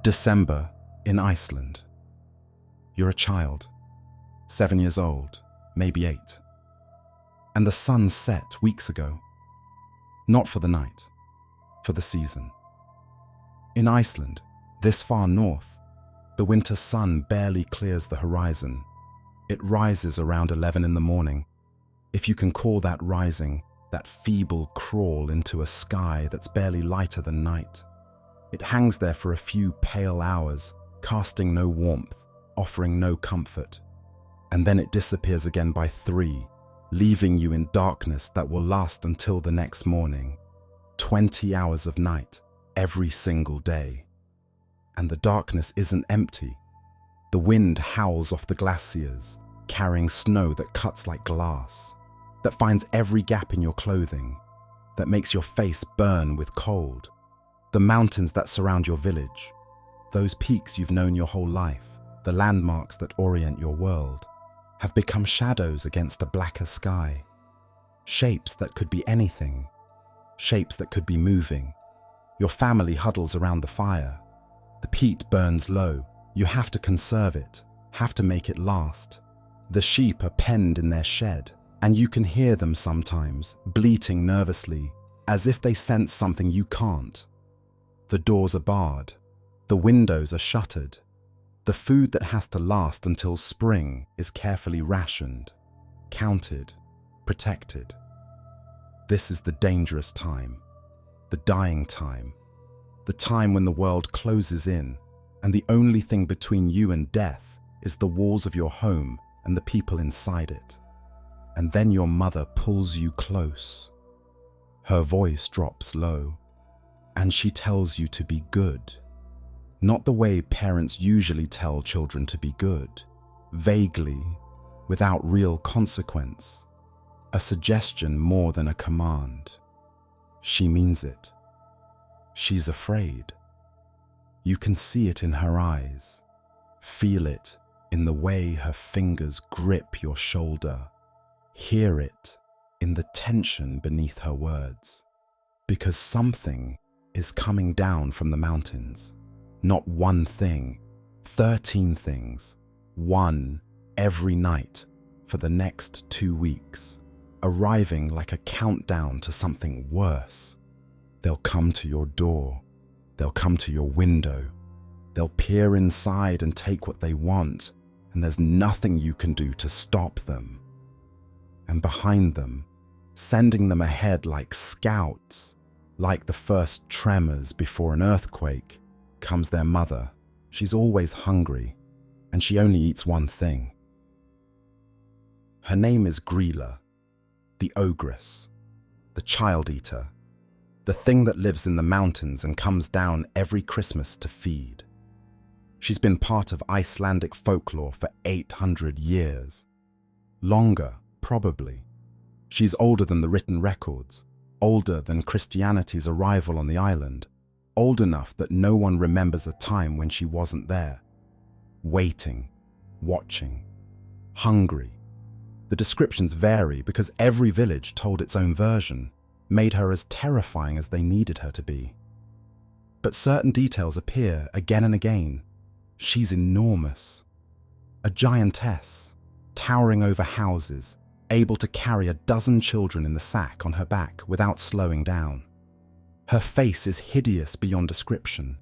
December in Iceland. You're a child, 7 years old, maybe 8. And the sun set weeks ago. Not for the night, for the season. In Iceland, this far north, the winter sun barely clears the horizon. It rises around 11 in the morning. If you can call that rising, that feeble crawl into a sky that's barely lighter than night. It hangs there for a few pale hours, casting no warmth, offering no comfort. And then it disappears again by 3, leaving you in darkness that will last until the next morning. 20 hours of night, every single day. And the darkness isn't empty. The wind howls off the glaciers, carrying snow that cuts like glass, that finds every gap in your clothing, that makes your face burn with cold. The mountains that surround your village, those peaks you've known your whole life, the landmarks that orient your world, have become shadows against a blacker sky. Shapes that could be anything, shapes that could be moving. Your family huddles around the fire. The peat burns low. You have to conserve it, have to make it last. The sheep are penned in their shed, and you can hear them sometimes, bleating nervously, as if they sense something you can't. The doors are barred. The windows are shuttered. The food that has to last until spring is carefully rationed, counted, protected. This is the dangerous time, the dying time, the time when the world closes in, and the only thing between you and death is the walls of your home and the people inside it. And then your mother pulls you close. Her voice drops low, and she tells you to be good. Not the way parents usually tell children to be good, vaguely, without real consequence. A suggestion more than a command. She means it. She's afraid. You can see it in her eyes, feel it in the way her fingers grip your shoulder, hear it in the tension beneath her words. Because something is coming down from the mountains. Not one thing, 13 things, one every night for the next 2 weeks, arriving like a countdown to something worse. They'll come to your door, they'll come to your window, they'll peer inside and take what they want, and there's nothing you can do to stop them. And behind them, sending them ahead like scouts, like the first tremors before an earthquake, comes their mother. She's always hungry, and she only eats one thing. Her name is Gryla, the Ogress, the child eater, the thing that lives in the mountains and comes down every Christmas to feed. She's been part of Icelandic folklore for 800 years. Longer, probably. She's older than the written records, older than Christianity's arrival on the island, old enough that no one remembers a time when she wasn't there. Waiting, watching, hungry. The descriptions vary because every village told its own version, made her as terrifying as they needed her to be. But certain details appear again and again. She's enormous. A giantess, towering over houses, able to carry 12 children in the sack on her back without slowing down. Her face is hideous beyond description.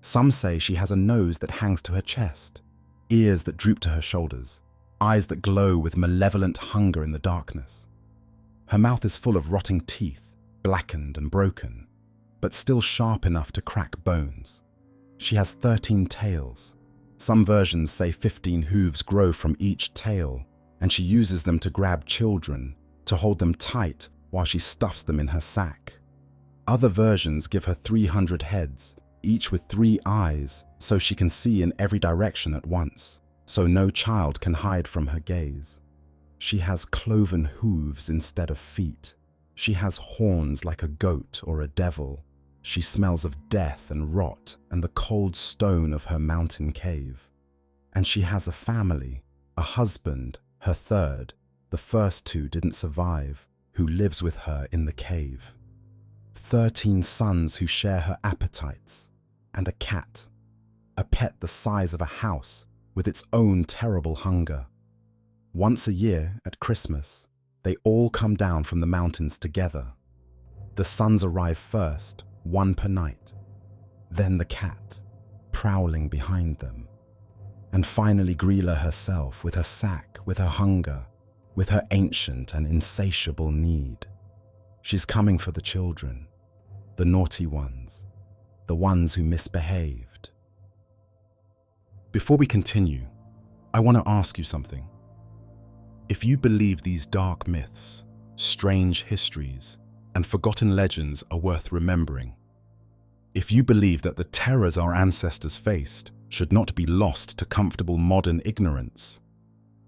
Some say she has a nose that hangs to her chest, ears that droop to her shoulders, eyes that glow with malevolent hunger in the darkness. Her mouth is full of rotting teeth, blackened and broken, but still sharp enough to crack bones. She has 13 tails. Some versions say 15 hooves grow from each tail, and she uses them to grab children, to hold them tight while she stuffs them in her sack. Other versions give her 300 heads, each with 3 eyes, so she can see in every direction at once, so no child can hide from her gaze. She has cloven hooves instead of feet. She has horns like a goat or a devil. She smells of death and rot and the cold stone of her mountain cave. And she has a family, a husband, her third, the first 2 didn't survive, who lives with her in the cave. 13 sons who share her appetites, and a cat. a pet the size of a house with its own terrible hunger. Once a year, at Christmas, they all come down from the mountains together. The sons arrive first, one per night, then the cat, prowling behind them, and finally Gryla herself with her sack, with her hunger, with her ancient and insatiable need. She's coming for the children, the naughty ones, the ones who misbehaved. Before we continue, I want to ask you something. If you believe these dark myths, strange histories, and forgotten legends are worth remembering, if you believe that the terrors our ancestors faced should not be lost to comfortable modern ignorance,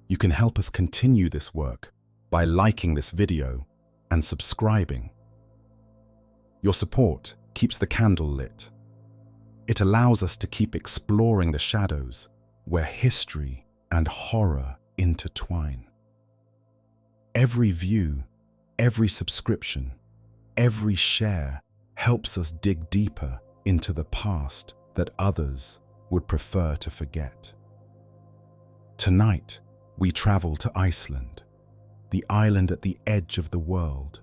you can help us continue this work by liking this video and subscribing. Your support keeps the candle lit. It allows us to keep exploring the shadows where history and horror intertwine. Every view, every subscription, every share helps us dig deeper into the past that others would prefer to forget. Tonight, we travel to Iceland, the island at the edge of the world,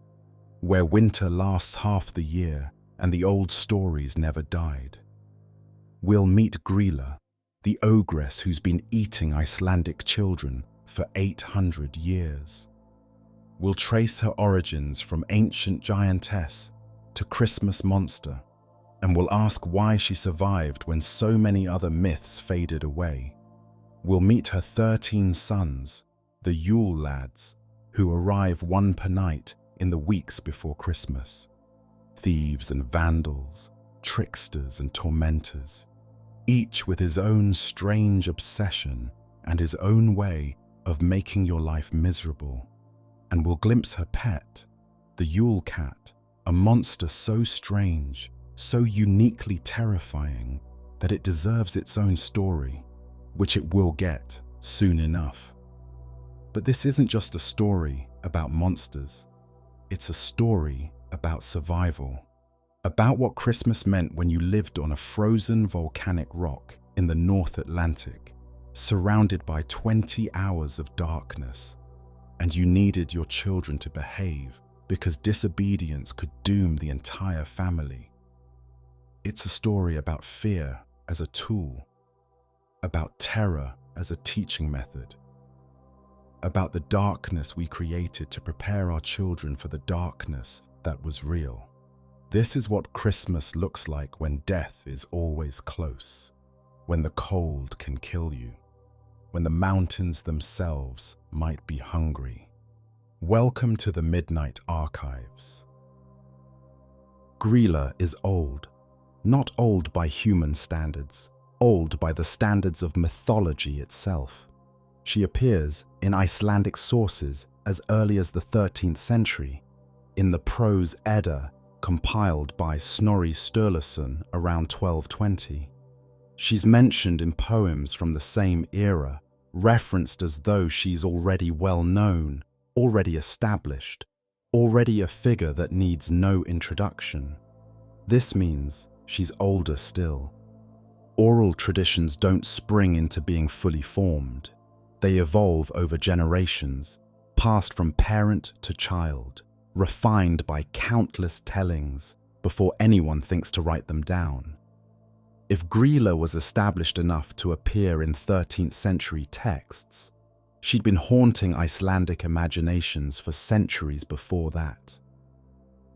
where winter lasts half the year and the old stories never died. We'll meet Gryla, the ogress who's been eating Icelandic children for 800 years. We'll trace her origins from ancient giantess to Christmas monster, and we'll ask why she survived when so many other myths faded away. We'll meet her 13 sons, the Yule lads, who arrive one per night in the weeks before Christmas. Thieves and vandals, tricksters and tormentors, each with his own strange obsession and his own way of making your life miserable. And we'll glimpse her pet, the Yule Cat, a monster so strange, so uniquely terrifying that it deserves its own story, which it will get soon enough. But this isn't just a story about monsters. It's a story about survival, about what Christmas meant when you lived on a frozen volcanic rock in the North Atlantic, surrounded by 20 hours of darkness, and you needed your children to behave because disobedience could doom the entire family. It's a story about fear as a tool, about terror as a teaching method, about the darkness we created to prepare our children for the darkness that was real. This is what Christmas looks like when death is always close, when the cold can kill you, when the mountains themselves might be hungry. Welcome to the Midnight Archives. Gryla is old, not old by human standards, old by the standards of mythology itself. She appears in Icelandic sources as early as the 13th century, in the prose Edda compiled by Snorri Sturluson around 1220. She's mentioned in poems from the same era, referenced as though she's already well known, already established, already a figure that needs no introduction. This means she's older still. Oral traditions don't spring into being fully formed. They evolve over generations, passed from parent to child, refined by countless tellings before anyone thinks to write them down. If Gryla was established enough to appear in 13th century texts, she'd been haunting Icelandic imaginations for centuries before that.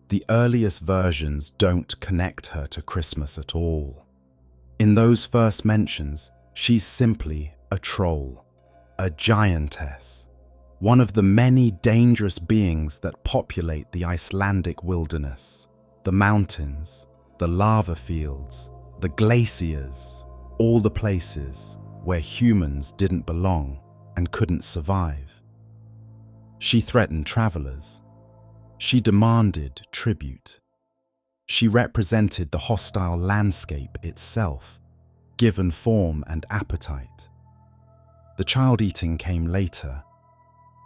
The earliest versions don't connect her to Christmas at all. In those first mentions, she's simply a troll, a giantess, one of the many dangerous beings that populate the Icelandic wilderness, the mountains, the lava fields, the glaciers, all the places where humans didn't belong and couldn't survive. She threatened travelers. She demanded tribute. She represented the hostile landscape itself, given form and appetite. The child eating came later,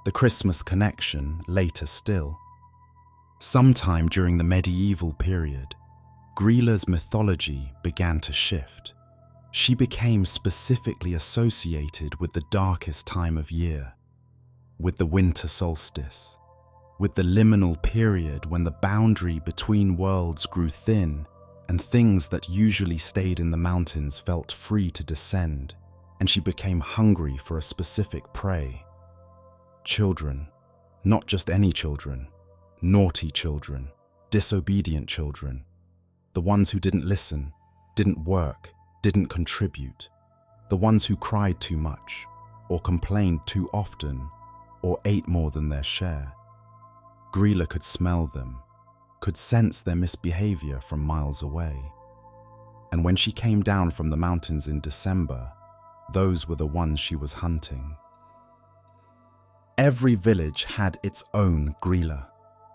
the Christmas connection later still. Sometime during the medieval period, Gryla's mythology began to shift. She became specifically associated with the darkest time of year, with the winter solstice, with the liminal period when the boundary between worlds grew thin and things that usually stayed in the mountains felt free to descend, and she became hungry for a specific prey. Children, not just any children, naughty children, disobedient children, the ones who didn't listen, didn't work, didn't contribute, the ones who cried too much, or complained too often, or ate more than their share. Gryla could smell them, could sense their misbehavior from miles away. And when she came down from the mountains in December, those were the ones she was hunting. Every village had its own Grýla.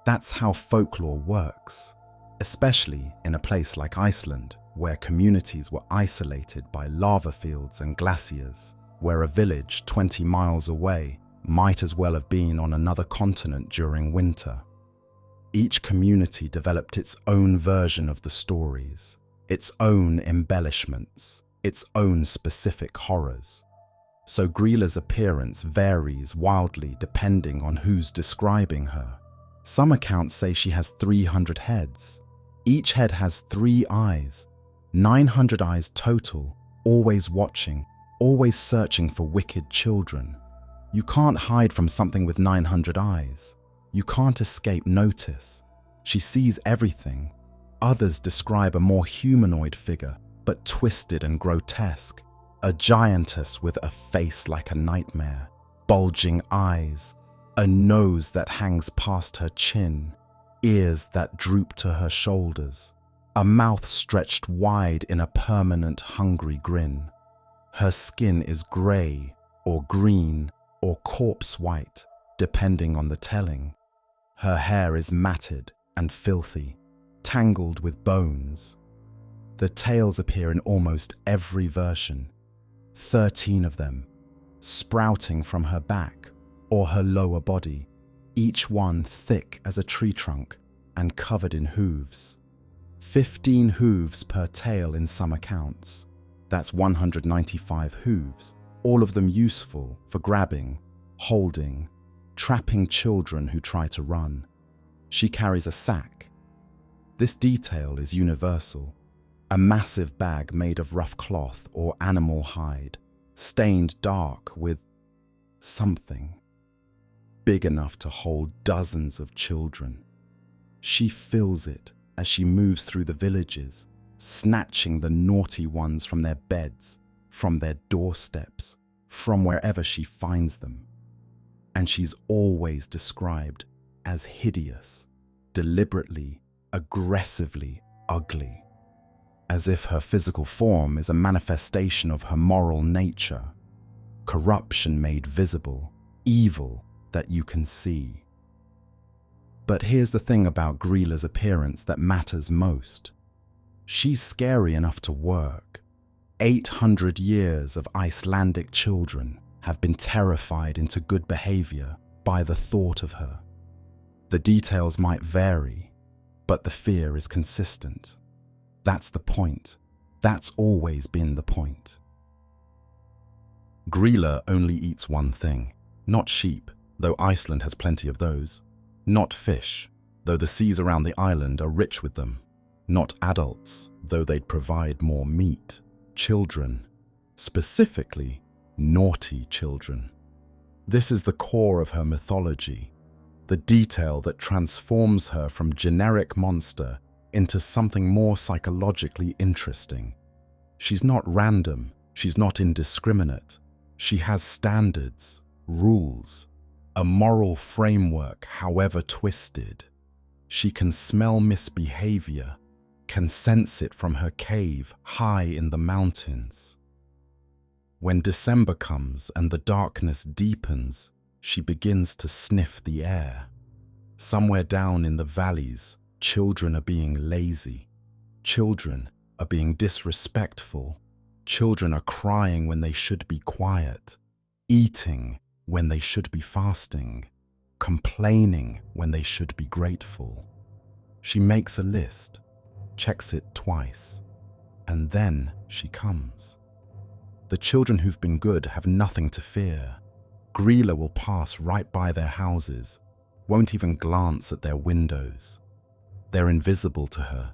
That's how folklore works, especially in a place like Iceland, where communities were isolated by lava fields and glaciers, where a village 20 miles away might as well have been on another continent during winter. Each community developed its own version of the stories, its own embellishments, its own specific horrors. So Gryla's appearance varies wildly depending on who's describing her. Some accounts say she has 300 heads. Each head has 3 eyes, 900 eyes total, always watching, always searching for wicked children. You can't hide from something with 900 eyes. You can't escape notice. She sees everything. Others describe a more humanoid figure, but twisted and grotesque. A giantess with a face like a nightmare, bulging eyes, a nose that hangs past her chin, ears that droop to her shoulders, a mouth stretched wide in a permanent hungry grin. Her skin is grey or green or corpse white, depending on the telling. Her hair is matted and filthy, tangled with bones. The tails appear in almost every version, 13 of them, sprouting from her back or her lower body, each one thick as a tree trunk and covered in hooves. 15 hooves per tail in some accounts. That's 195 hooves, all of them useful for grabbing, holding, trapping children who try to run. She carries a sack. This detail is universal. A massive bag made of rough cloth or animal hide, stained dark with something big enough to hold dozens of children. She fills it as she moves through the villages, snatching the naughty ones from their beds, from their doorsteps, from wherever she finds them. And she's always described as hideous, deliberately, aggressively ugly, as if her physical form is a manifestation of her moral nature, corruption made visible, evil that you can see. But here's the thing about Gryla's appearance that matters most. She's scary enough to work. 800 years of Icelandic children have been terrified into good behavior by the thought of her. The details might vary, but the fear is consistent. That's the point. That's always been the point. Gryla only eats one thing, not sheep, though Iceland has plenty of those. Not fish, though the seas around the island are rich with them. Not adults, though they'd provide more meat. Children, specifically naughty children. This is the core of her mythology, the detail that transforms her from generic monster into something more psychologically interesting. She's not random, she's not indiscriminate. She has standards, rules, a moral framework, however twisted. She can smell misbehavior, can sense it from her cave high in the mountains. When December comes and the darkness deepens, she begins to sniff the air. Somewhere down in the valleys, children are being lazy. Children are being disrespectful. Children are crying when they should be quiet, eating when they should be fasting, complaining when they should be grateful. She makes a list, checks it twice, and then she comes. The children who've been good have nothing to fear. Grýla will pass right by their houses, won't even glance at their windows. They're invisible to her,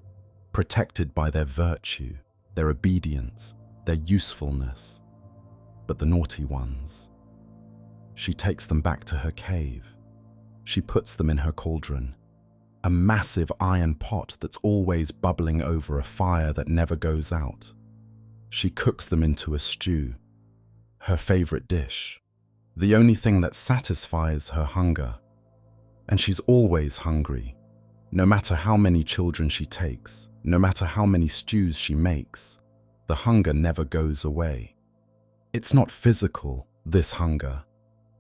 protected by their virtue, their obedience, their usefulness. But the naughty ones, she takes them back to her cave. She puts them in her cauldron, a massive iron pot that's always bubbling over a fire that never goes out. She cooks them into a stew, her favorite dish, the only thing that satisfies her hunger. And she's always hungry. No matter how many children she takes, no matter how many stews she makes, the hunger never goes away. It's not physical, this hunger.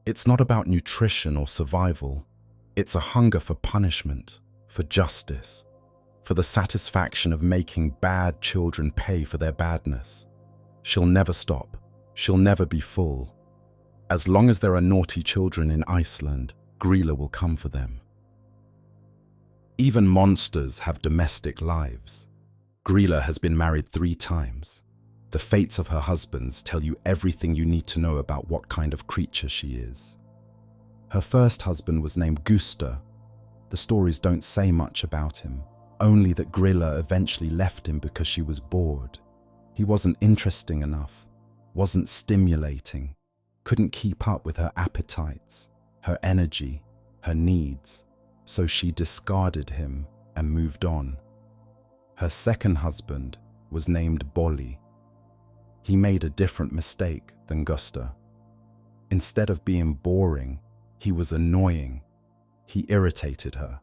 It's not about nutrition or survival. It's a hunger for punishment, for justice, for the satisfaction of making bad children pay for their badness. She'll never stop. She'll never be full. As long as there are naughty children in Iceland, Grýla will come for them. Even monsters have domestic lives. Grýla has been married 3 times. The fates of her husbands tell you everything you need to know about what kind of creature she is. Her first husband was named Gusta. The stories don't say much about him, only that Gryla eventually left him because she was bored. He wasn't interesting enough, wasn't stimulating, couldn't keep up with her appetites, her energy, her needs, so she discarded him and moved on. Her second husband was named Bolli. He made a different mistake than Gusta. Instead of being boring, he was annoying. He irritated her,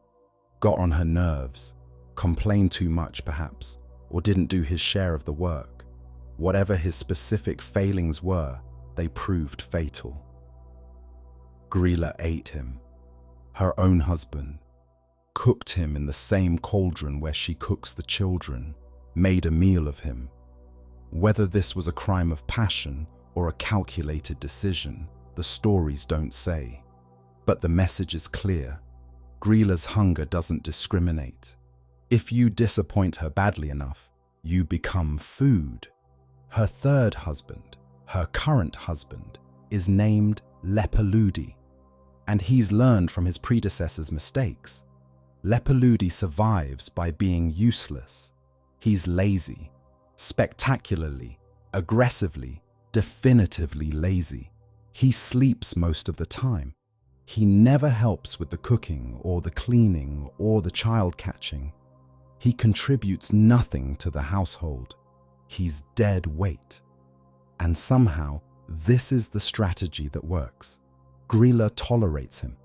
got on her nerves, complained too much perhaps, or didn't do his share of the work. Whatever his specific failings were, they proved fatal. Grýla ate him, her own husband, cooked him in the same cauldron where she cooks the children, made a meal of him. Whether this was a crime of passion or a calculated decision, the stories don't say. But the message is clear. Gryla's hunger doesn't discriminate. If you disappoint her badly enough, you become food. Her third husband, her current husband, is named Lepaludi, and he's learned from his predecessor's mistakes. Lepaludi survives by being useless. He's lazy, spectacularly, aggressively, definitively lazy. He sleeps most of the time. He never helps with the cooking or the cleaning or the child catching. He contributes nothing to the household. He's dead weight. And somehow, this is the strategy that works. Gryla tolerates him.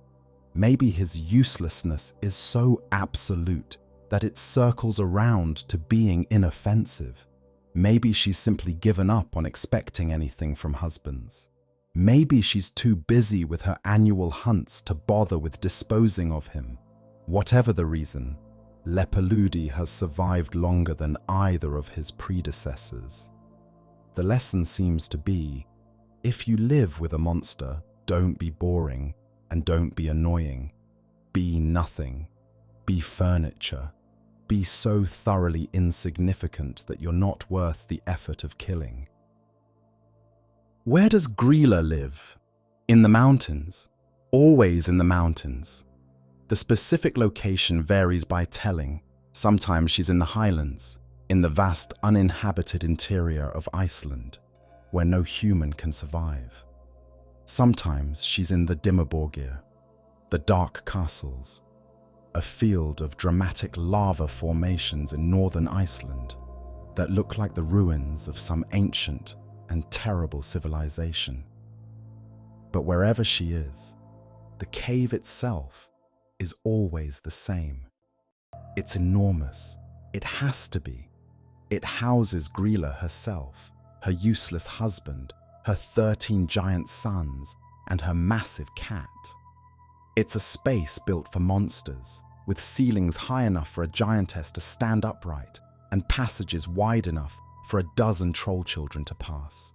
Maybe his uselessness is so absolute that it circles around to being inoffensive. Maybe she's simply given up on expecting anything from husbands. Maybe she's too busy with her annual hunts to bother with disposing of him. Whatever the reason, Lepaludi has survived longer than either of his predecessors. The lesson seems to be, if you live with a monster, don't be boring and don't be annoying. Be nothing. Be furniture. Be so thoroughly insignificant that you're not worth the effort of killing. Where does Grýla live? In the mountains. Always in the mountains. The specific location varies by telling. Sometimes she's in the highlands, in the vast uninhabited interior of Iceland, where no human can survive. Sometimes she's in the Dimmaborgir, the dark castles, a field of dramatic lava formations in northern Iceland that look like the ruins of some ancient and terrible civilization. But wherever she is, the cave itself is always the same. It's enormous. It has to be. It houses Gryla herself, her useless husband, her 13 giant sons, and her massive cat. It's a space built for monsters, with ceilings high enough for a giantess to stand upright and passages wide enough for a dozen troll children to pass.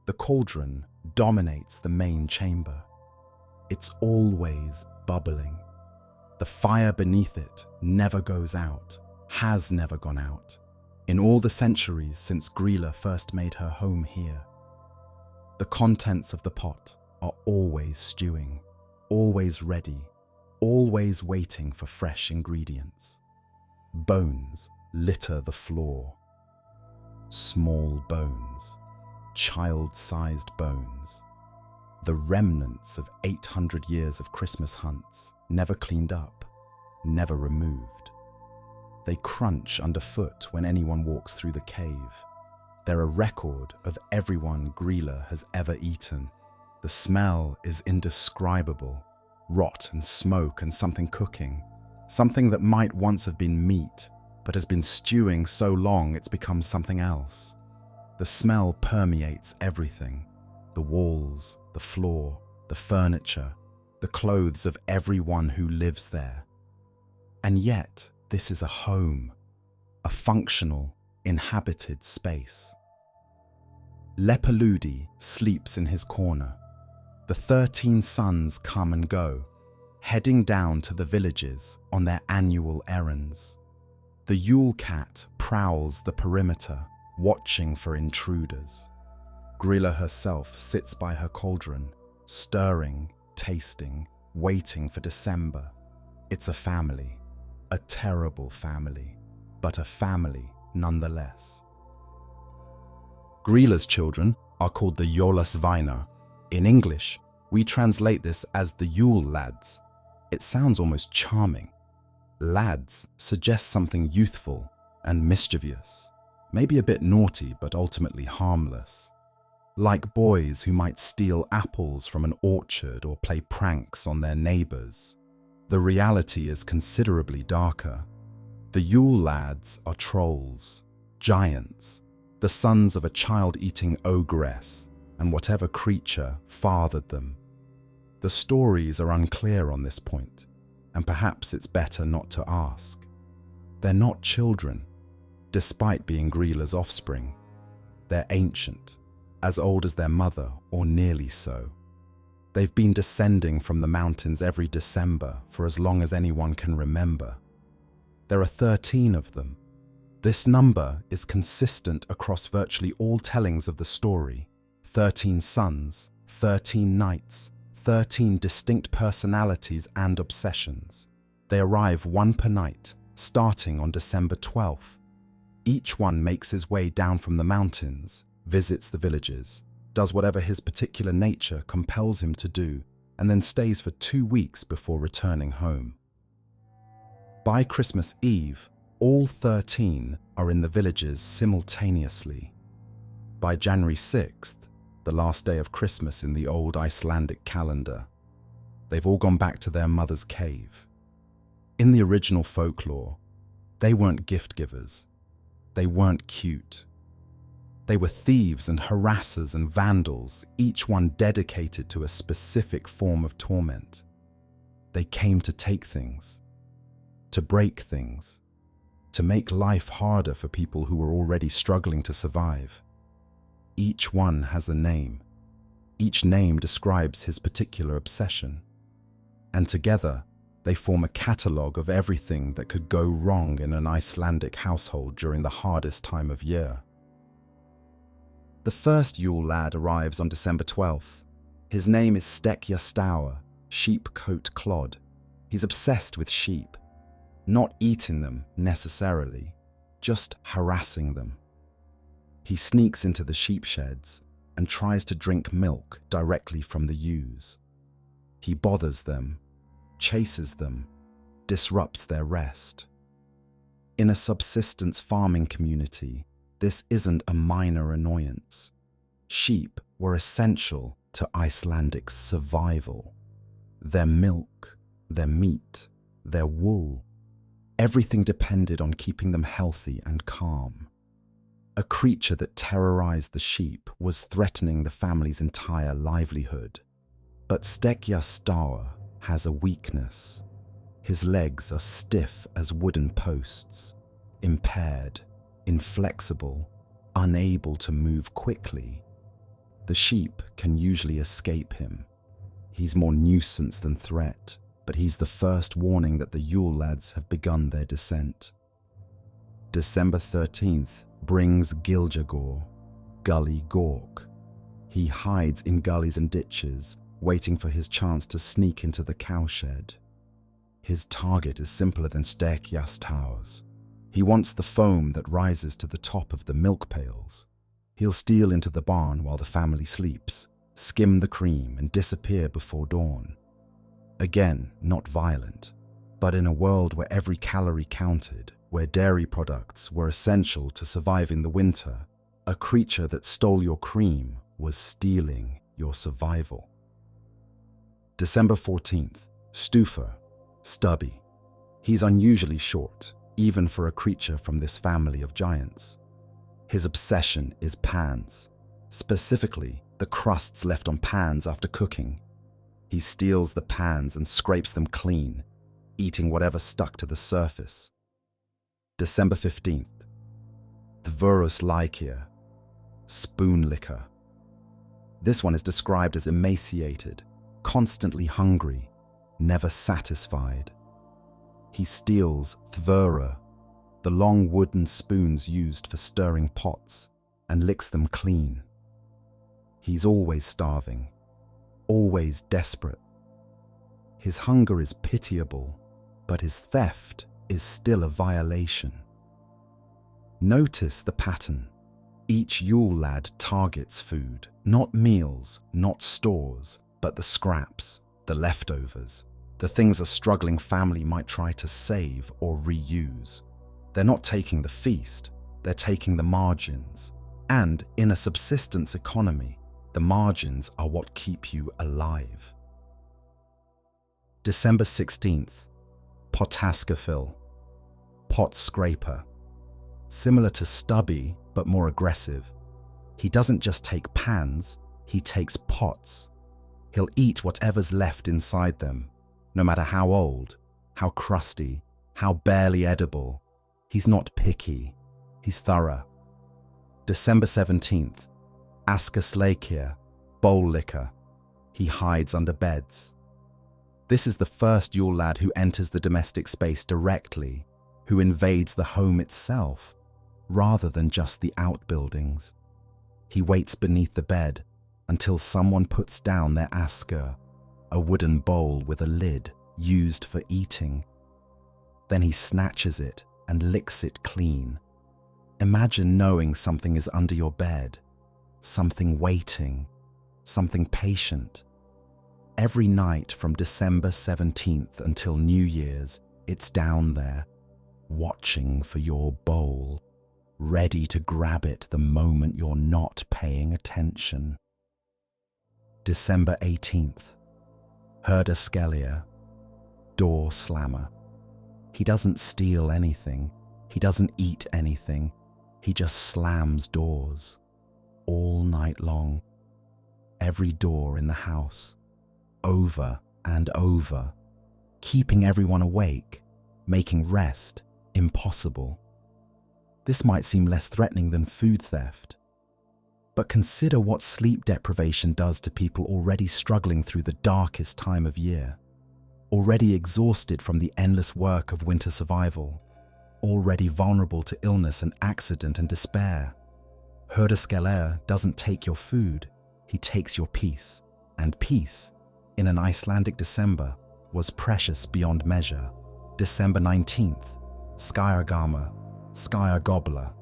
The cauldron dominates the main chamber. It's always bubbling. The fire beneath it never goes out, has never gone out, in all the centuries since Gryla first made her home here. The contents of the pot are always stewing, always ready, always waiting for fresh ingredients. Bones litter the floor. Small bones, child-sized bones. The remnants of 800 years of Christmas hunts, never cleaned up, never removed. They crunch underfoot when anyone walks through the cave. They're a record of everyone Gryla has ever eaten. The smell is indescribable. Rot and smoke and something cooking. Something that might once have been meat, but has been stewing so long it's become something else. The smell permeates everything. The walls, the floor, the furniture, the clothes of everyone who lives there. And yet, this is a home, a functional, inhabited space. Lepaludi sleeps in his corner. The 13 sons come and go, heading down to the villages on their annual errands. The Yule Cat prowls the perimeter, watching for intruders. Gryla herself sits by her cauldron, stirring, tasting, waiting for December. It's a family, a terrible family, but a family nonetheless. Gryla's children are called the Jolasveinarnir. In English, we translate this as the Yule lads. It sounds almost charming. Lads suggests something youthful and mischievous, maybe a bit naughty but ultimately harmless. Like boys who might steal apples from an orchard or play pranks on their neighbours. The reality is considerably darker. The Yule lads are trolls, giants, the sons of a child-eating ogress and whatever creature fathered them. The stories are unclear on this point, and perhaps it's better not to ask. They're not children, despite being Gryla's offspring. They're ancient, as old as their mother or nearly so. They've been descending from the mountains every December for as long as anyone can remember. There are 13 of them. This number is consistent across virtually all tellings of the story. 13 sons, 13 nights, 13 distinct personalities and obsessions. They arrive one per night, starting on December 12th. Each one makes his way down from the mountains, visits the villages, does whatever his particular nature compels him to do, and then stays for 2 weeks before returning home. By Christmas Eve, all 13 are in the villages simultaneously. By January 6th, the last day of Christmas in the old Icelandic calendar, they've all gone back to their mother's cave. In the original folklore, they weren't gift givers. They weren't cute. They were thieves and harassers and vandals, each one dedicated to a specific form of torment. They came to take things, to break things, to make life harder for people who were already struggling to survive. Each one has a name. Each name describes his particular obsession. And together, they form a catalogue of everything that could go wrong in an Icelandic household during the hardest time of year. The first Yule lad arrives on December 12th. His name is Stekja, sheep coat clod. He's obsessed with sheep. Not eating them, necessarily, just harassing them. He sneaks into the sheep sheds and tries to drink milk directly from the ewes. He bothers them, chases them, disrupts their rest. In a subsistence farming community, this isn't a minor annoyance. Sheep were essential to Icelandic survival. Their milk, their meat, their wool, everything depended on keeping them healthy and calm. A creature that terrorized the sheep was threatening the family's entire livelihood. But Stekja has a weakness. His legs are stiff as wooden posts, impaired, inflexible, unable to move quickly. The sheep can usually escape him. He's more nuisance than threat, but he's the first warning that the Yule lads have begun their descent. December 13th brings Gilljagor, Gully Gork. He hides in gullies and ditches, waiting for his chance to sneak into the cowshed. His target is simpler than Sterkjasthaus. He wants the foam that rises to the top of the milk pails. He'll steal into the barn while the family sleeps, skim the cream and disappear before dawn. Again, not violent, but in a world where every calorie counted, where dairy products were essential to surviving the winter, a creature that stole your cream was stealing your survival. December 14th, Stufa, stubby. He's unusually short, even for a creature from this family of giants. His obsession is pans, specifically the crusts left on pans after cooking. He steals the pans and scrapes them clean, eating whatever stuck to the surface. December 15th, Thvurus, spoon licker. This one is described as emaciated, constantly hungry, never satisfied. He steals Thvura, the long wooden spoons used for stirring pots, and licks them clean. He's always starving, always desperate. His hunger is pitiable, but his theft is still a violation. Notice the pattern. Each Yule lad targets food, not meals, not stores, but the scraps, the leftovers, the things a struggling family might try to save or reuse. They're not taking the feast, they're taking the margins. And in a subsistence economy, the margins are what keep you alive. December 16th, Potaskafil, pot scraper. Similar to Stubby, but more aggressive. He doesn't just take pans, he takes pots. He'll eat whatever's left inside them, no matter how old, how crusty, how barely edible. He's not picky, he's thorough. December 17th, Askaslakia, bowl licker. He hides under beds. This is the first Yule lad who enters the domestic space directly, who invades the home itself, rather than just the outbuildings. He waits beneath the bed until someone puts down their asker, a wooden bowl with a lid used for eating. Then he snatches it and licks it clean. Imagine knowing something is under your bed, something waiting, something patient. Every night from December 17th until New Year's, it's down there, watching for your bowl, ready to grab it the moment you're not paying attention. December 18th, Hurdaskelia, door slammer. He doesn't steal anything, he doesn't eat anything, he just slams doors, all night long. Every door in the house, over and over, keeping everyone awake, making rest impossible. This might seem less threatening than food theft, but consider what sleep deprivation does to people already struggling through the darkest time of year, already exhausted from the endless work of winter survival, already vulnerable to illness and accident and despair. Hurdaskelia doesn't take your food, he takes your peace, and peace, in an Icelandic December, was precious beyond measure. December 19th, Skyrgama, Skyer Gobbler.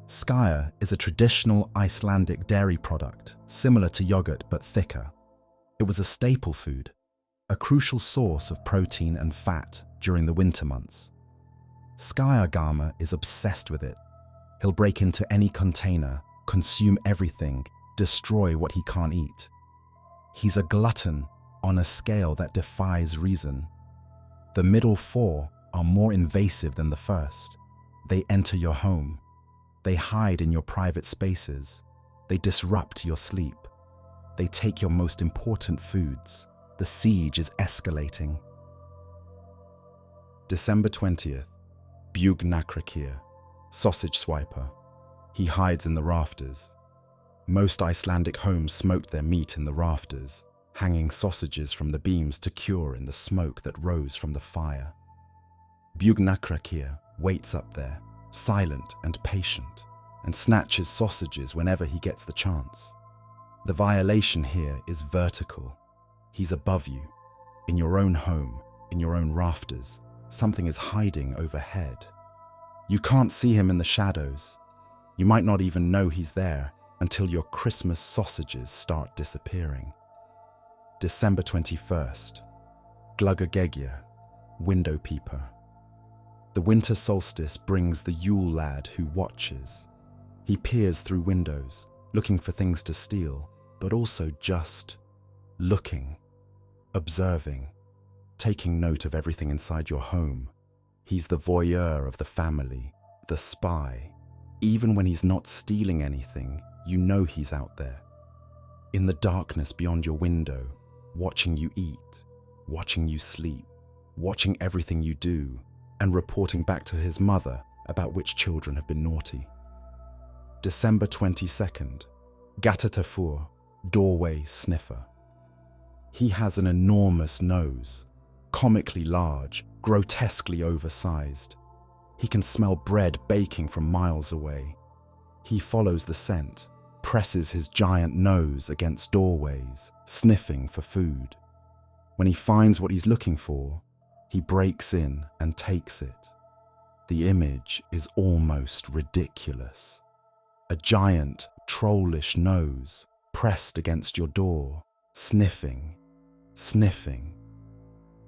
Skyer is a traditional Icelandic dairy product, similar to yogurt but thicker. It was a staple food, a crucial source of protein and fat during the winter months. Skyrgama is obsessed with it. He'll break into any container, consume everything, destroy what he can't eat. He's a glutton on a scale that defies reason. The middle four are more invasive than the first. They enter your home. They hide in your private spaces. They disrupt your sleep. They take your most important foods. The siege is escalating. December 20th, Bugnakrakia, sausage swiper. He hides in the rafters. Most Icelandic homes smoked their meat in the rafters, hanging sausages from the beams to cure in the smoke that rose from the fire. Bugnakrakia waits up there, silent and patient, and snatches sausages whenever he gets the chance. The violation here is vertical. He's above you, in your own home, in your own rafters. Something is hiding overhead. You can't see him in the shadows. You might not even know he's there until your Christmas sausages start disappearing. December 21st. Gluggagegia, window peeper. The winter solstice brings the Yule lad who watches. He peers through windows, looking for things to steal, but also just looking, observing, taking note of everything inside your home. He's the voyeur of the family, the spy. Even when he's not stealing anything, you know he's out there. In the darkness beyond your window, watching you eat, watching you sleep, watching everything you do, and reporting back to his mother about which children have been naughty. December 22nd. Gatatafur, doorway sniffer. He has an enormous nose, comically large, grotesquely oversized. He can smell bread baking from miles away. He follows the scent, presses his giant nose against doorways, sniffing for food. When he finds what he's looking for, he breaks in and takes it. The image is almost ridiculous. A giant, trollish nose pressed against your door, sniffing, sniffing.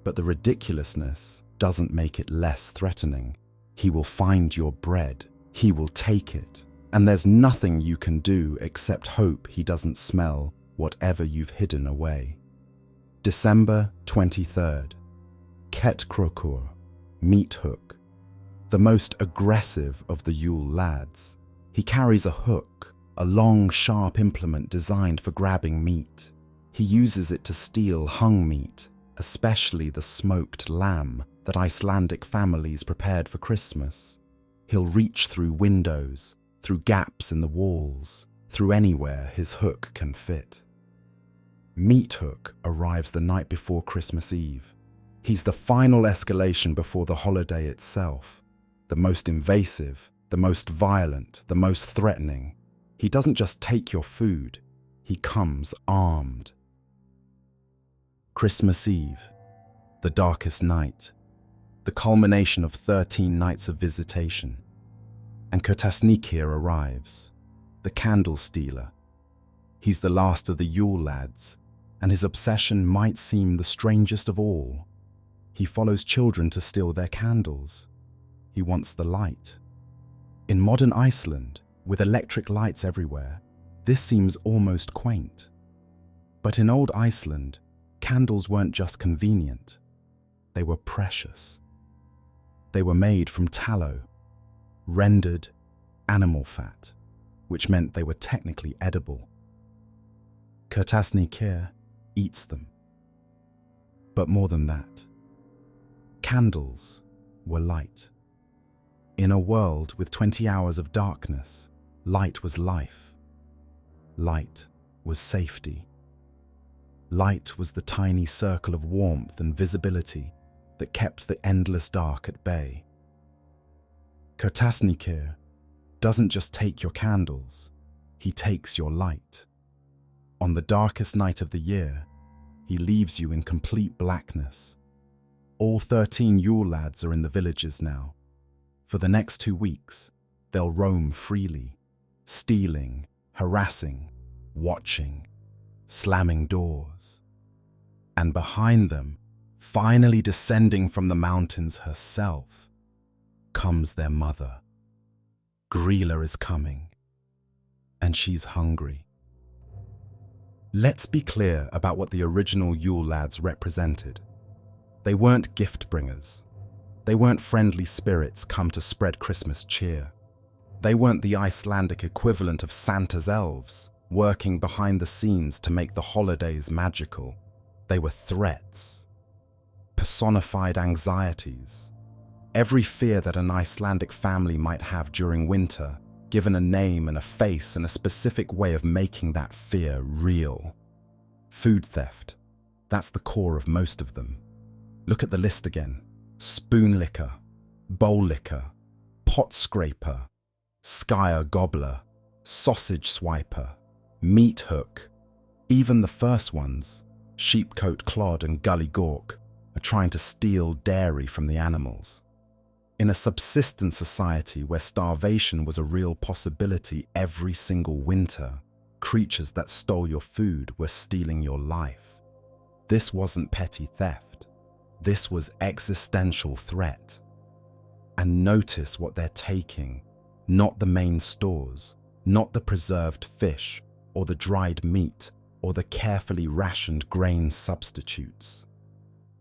But the ridiculousness doesn't make it less threatening. He will find your bread, he will take it, and there's nothing you can do except hope he doesn't smell whatever you've hidden away. December 23rd. Ket Krokur, meat hook. The most aggressive of the Yule lads. He carries a hook, a long, sharp implement designed for grabbing meat. He uses it to steal hung meat, especially the smoked lamb that Icelandic families prepared for Christmas. He'll reach through windows, through gaps in the walls, through anywhere his hook can fit. Meat hook arrives the night before Christmas Eve. He's the final escalation before the holiday itself, the most invasive, the most violent, the most threatening. He doesn't just take your food, he comes armed. Christmas Eve, the darkest night, the culmination of 13 nights of visitation. And Kotasnikir arrives, the candle stealer. He's the last of the Yule lads, and his obsession might seem the strangest of all. He follows children to steal their candles. He wants the light. In modern Iceland, with electric lights everywhere, this seems almost quaint. But in old Iceland, candles weren't just convenient. They were precious. They were made from tallow, rendered animal fat, which meant they were technically edible. Kotasnikir eats them. But more than that, candles were light. In a world with 20 hours of darkness, light was life. Light was safety. Light was the tiny circle of warmth and visibility that kept the endless dark at bay. Kotasnikir doesn't just take your candles, he takes your light. On the darkest night of the year, he leaves you in complete blackness. All 13 Yule lads are in the villages now. For the next 2 weeks, they'll roam freely, stealing, harassing, watching, slamming doors. And behind them, finally descending from the mountains herself, comes their mother. Gryla is coming, and she's hungry. Let's be clear about what the original Yule lads represented. They weren't gift bringers. They weren't friendly spirits come to spread Christmas cheer. They weren't the Icelandic equivalent of Santa's elves, working behind the scenes to make the holidays magical. They were threats, personified anxieties, every fear that an Icelandic family might have during winter, given a name and a face and a specific way of making that fear real. Food theft, that's the core of most of them. Look at the list again. Spoon licker, bowl licker, pot scraper, skyer gobbler, sausage swiper, meat hook, Even the first ones, sheepcoat clod and gully gawk, are trying to steal dairy from the animals. In a subsistence society where starvation was a real possibility every single winter, creatures that stole your food were stealing your life. This wasn't petty theft. This was existential threat. And notice what they're taking, not the main stores, not the preserved fish, or the dried meat, or the carefully rationed grain substitutes.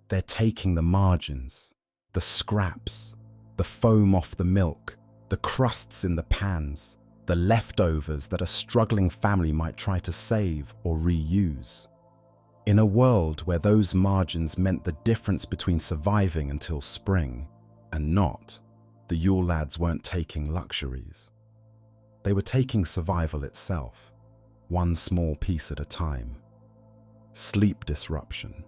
They're taking the margins, the scraps, the foam off the milk, the crusts in the pans, the leftovers that a struggling family might try to save or reuse. In a world where those margins meant the difference between surviving until spring and not, the Yule lads weren't taking luxuries. They were taking survival itself, one small piece at a time. Sleep disruption.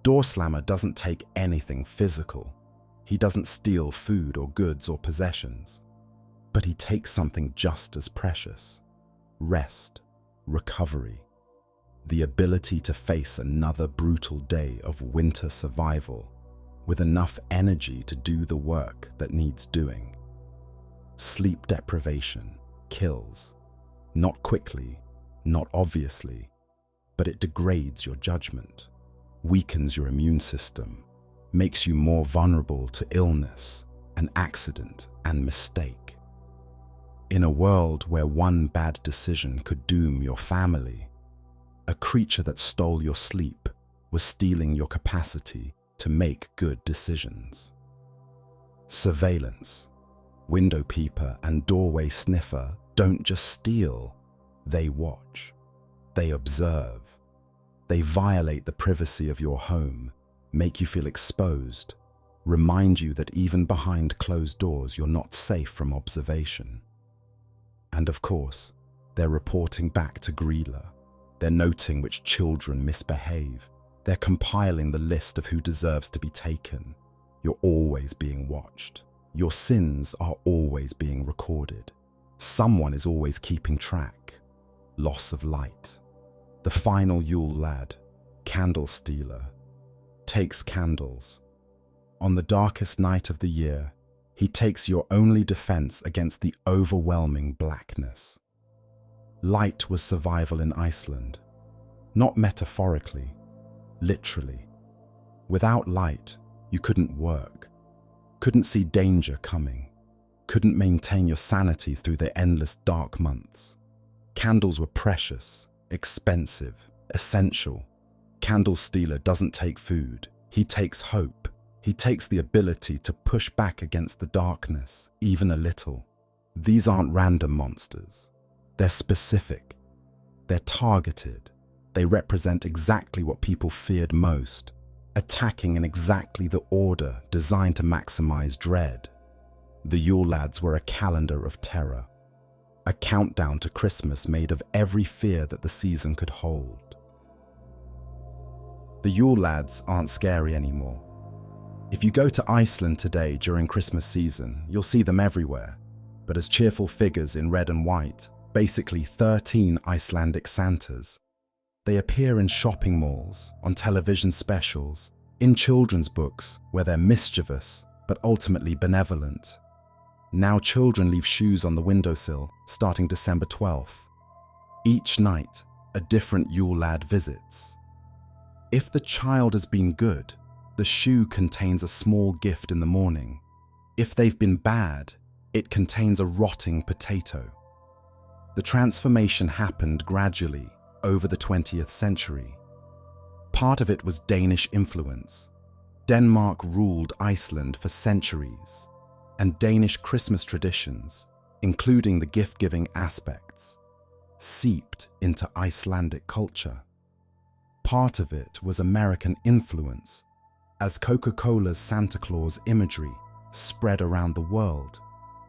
Doorslammer doesn't take anything physical. He doesn't steal food or goods or possessions. But he takes something just as precious. Rest, recovery, the ability to face another brutal day of winter survival with enough energy to do the work that needs doing. Sleep deprivation kills, not quickly, not obviously, but it degrades your judgment, weakens your immune system, makes you more vulnerable to illness, an accident, and mistake. In a world where one bad decision could doom your family, a creature that stole your sleep was stealing your capacity to make good decisions. Surveillance, window peeper, and doorway sniffer don't just steal, they watch, they observe, they violate the privacy of your home, make you feel exposed, remind you that even behind closed doors you're not safe from observation. And of course, they're reporting back to Gryla. They're noting which children misbehave. They're compiling the list of who deserves to be taken. You're always being watched. Your sins are always being recorded. Someone is always keeping track. Loss of light. The final Yule lad, candle stealer, takes candles. On the darkest night of the year, he takes your only defense against the overwhelming blackness. Light was survival in Iceland, not metaphorically, literally. Without light, you couldn't work, couldn't see danger coming, couldn't maintain your sanity through the endless dark months. Candles were precious, expensive, essential. Candle stealer doesn't take food, he takes hope. He takes the ability to push back against the darkness, even a little. These aren't random monsters. They're specific. They're targeted. They represent exactly what people feared most, attacking in exactly the order designed to maximize dread. The Yule lads were a calendar of terror, a countdown to Christmas made of every fear that the season could hold. The Yule lads aren't scary anymore. If you go to Iceland today during Christmas season, you'll see them everywhere, but as cheerful figures in red and white, basically 13 Icelandic Santas. They appear in shopping malls, on television specials, in children's books where they're mischievous but ultimately benevolent. Now children leave shoes on the windowsill starting December 12th. Each night, a different Yule lad visits. If the child has been good, the shoe contains a small gift in the morning. If they've been bad, it contains a rotting potato. The transformation happened gradually over the 20th century. Part of it was Danish influence. Denmark ruled Iceland for centuries, and Danish Christmas traditions, including the gift-giving aspects, seeped into Icelandic culture. Part of it was American influence, as Coca-Cola's Santa Claus imagery spread around the world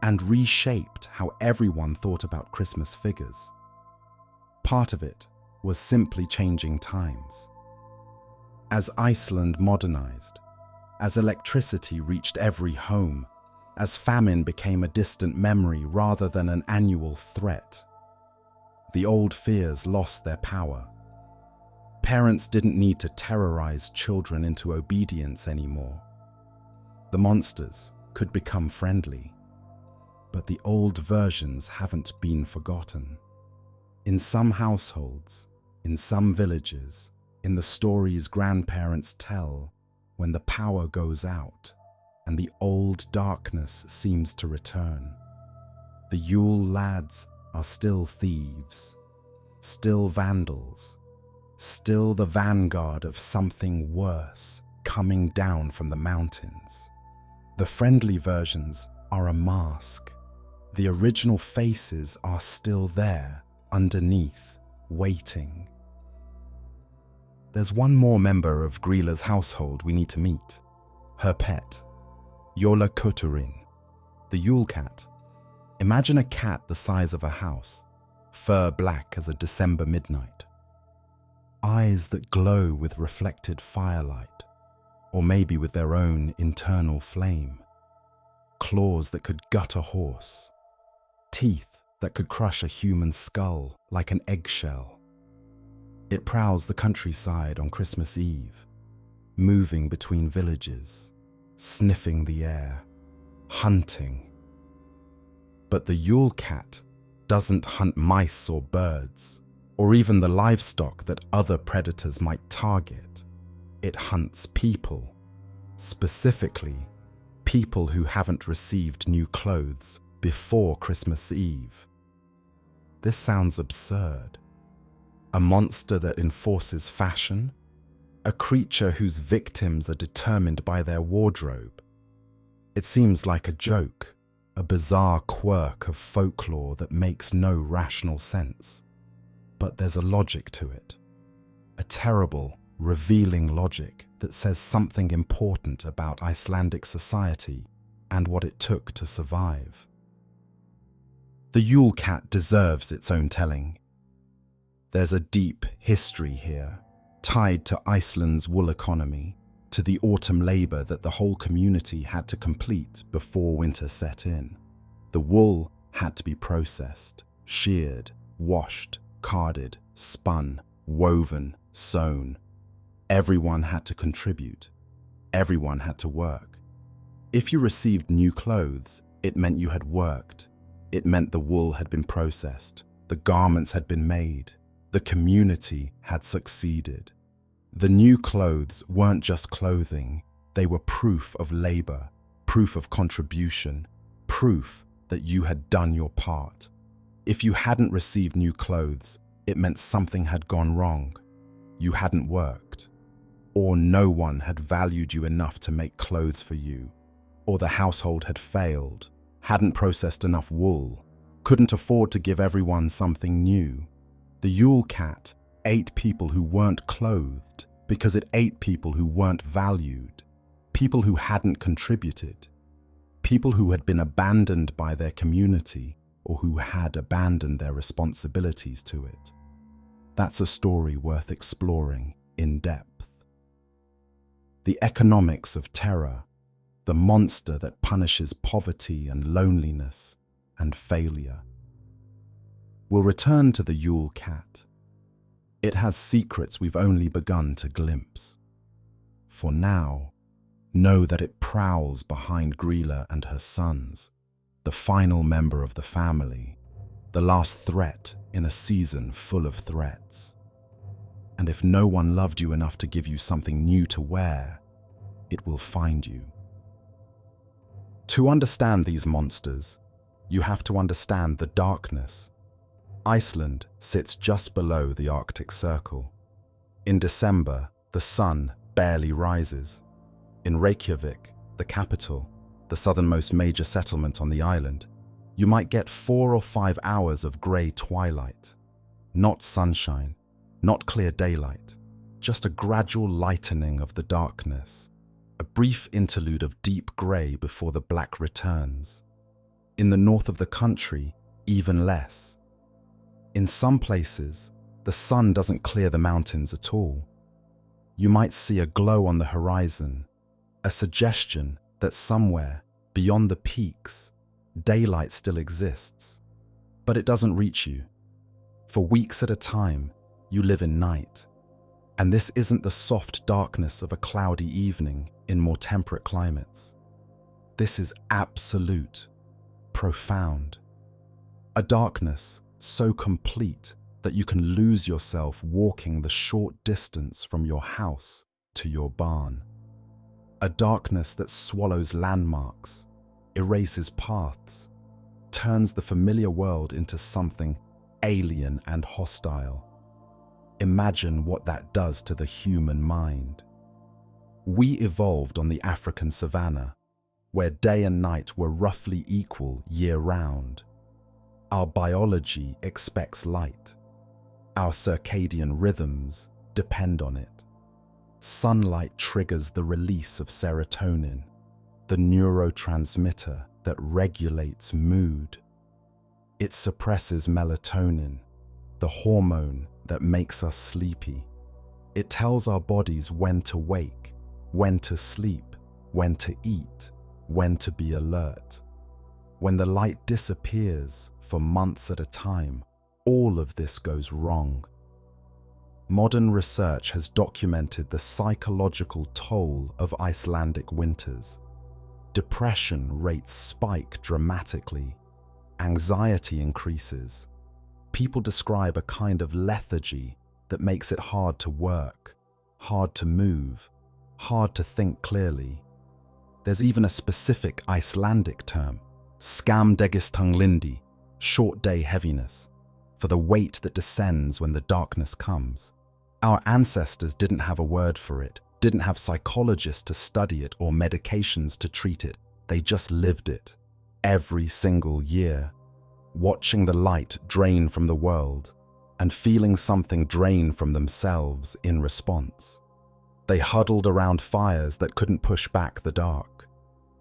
and reshaped how everyone thought about Christmas figures. Part of it was simply changing times. As Iceland modernized, as electricity reached every home, as famine became a distant memory rather than an annual threat, The old fears lost their power. Parents didn't need to terrorize children into obedience anymore. The monsters could become friendly, but the old versions haven't been forgotten. In some households, in some villages, in the stories grandparents tell, when the power goes out and the old darkness seems to return, the Yule lads are still thieves, still vandals, still the vanguard of something worse coming down from the mountains. The friendly versions are a mask. The original faces are still there, underneath, waiting. There's one more member of Gryla's household we need to meet. Her pet, Jolasveinarnir, the Yule Cat. Imagine a cat the size of a house, fur black as a December midnight. Eyes that glow with reflected firelight, or maybe with their own internal flame. Claws that could gut a horse. Teeth that could crush a human skull like an eggshell. It prowls the countryside on Christmas Eve, moving between villages, sniffing the air, hunting. But the Yule Cat doesn't hunt mice or birds, or even the livestock that other predators might target. It hunts people, specifically people who haven't received new clothes before Christmas Eve. This sounds absurd. A monster that enforces fashion? A creature whose victims are determined by their wardrobe? It seems like a joke, a bizarre quirk of folklore that makes no rational sense. But there's a logic to it. A terrible, revealing logic that says something important about Icelandic society and what it took to survive. The Yule Cat deserves its own telling. There's a deep history here, tied to Iceland's wool economy, to the autumn labor that the whole community had to complete before winter set in. The wool had to be processed, sheared, washed, carded, spun, woven, sewn. Everyone had to contribute. Everyone had to work. If you received new clothes, it meant you had worked. It meant the wool had been processed, the garments had been made, the community had succeeded. The new clothes weren't just clothing, they were proof of labor, proof of contribution, proof that you had done your part. If you hadn't received new clothes, it meant something had gone wrong. You hadn't worked, or no one had valued you enough to make clothes for you, or the household had failed, hadn't processed enough wool, couldn't afford to give everyone something new. The Yule Cat ate people who weren't clothed because it ate people who weren't valued, people who hadn't contributed, people who had been abandoned by their community or who had abandoned their responsibilities to it. That's a story worth exploring in depth. The economics of terror, the monster that punishes poverty and loneliness and failure. We'll return to the Yule Cat. It has secrets we've only begun to glimpse. For now, know that it prowls behind Gryla and her sons, the final member of the family, the last threat in a season full of threats. And if no one loved you enough to give you something new to wear, it will find you. To understand these monsters, you have to understand the darkness. Iceland sits just below the Arctic Circle. In December, the sun barely rises. In Reykjavik, the capital, the southernmost major settlement on the island, you might get 4 or 5 hours of grey twilight. Not sunshine, not clear daylight, just a gradual lightening of the darkness, a brief interlude of deep grey before the black returns. In the north of the country, even less. In some places, the sun doesn't clear the mountains at all. You might see a glow on the horizon, a suggestion that somewhere, beyond the peaks, daylight still exists. But it doesn't reach you. For weeks at a time, you live in night. And this isn't the soft darkness of a cloudy evening in more temperate climates. This is absolute, profound. A darkness so complete that you can lose yourself walking the short distance from your house to your barn. A darkness that swallows landmarks, erases paths, turns the familiar world into something alien and hostile. Imagine what that does to the human mind. We evolved on the African savanna, where day and night were roughly equal year-round. Our biology expects light. Our circadian rhythms depend on it. Sunlight triggers the release of serotonin, the neurotransmitter that regulates mood. It suppresses melatonin, the hormone that makes us sleepy. It tells our bodies when to wake, when to sleep, when to eat, when to be alert. When the light disappears for months at a time, all of this goes wrong. Modern research has documented the psychological toll of Icelandic winters. Depression rates spike dramatically. Anxiety increases. People describe a kind of lethargy that makes it hard to work, hard to move, hard to think clearly. There's even a specific Icelandic term, skamdegistunglindi, short day heaviness, for the weight that descends when the darkness comes. Our ancestors didn't have a word for it, didn't have psychologists to study it or medications to treat it. They just lived it. Every single year, watching the light drain from the world and feeling something drain from themselves in response. They huddled around fires that couldn't push back the dark.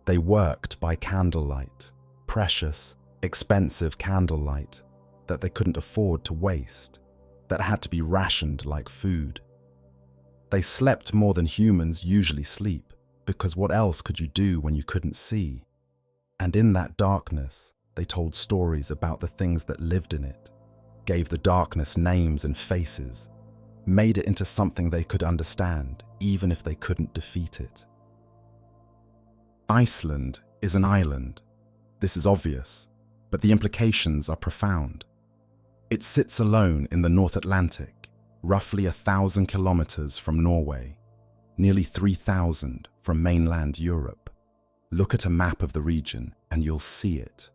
They worked by candlelight, precious, expensive candlelight that they couldn't afford to waste, that had to be rationed like food. They slept more than humans usually sleep, because what else could you do when you couldn't see? And in that darkness, they told stories about the things that lived in it, gave the darkness names and faces, made it into something they could understand, even if they couldn't defeat it. Iceland is an island. This is obvious, but the implications are profound. It sits alone in the North Atlantic, roughly 1,000 kilometers from Norway, nearly 3,000 from mainland Europe. Look at a map of the region and you'll see it.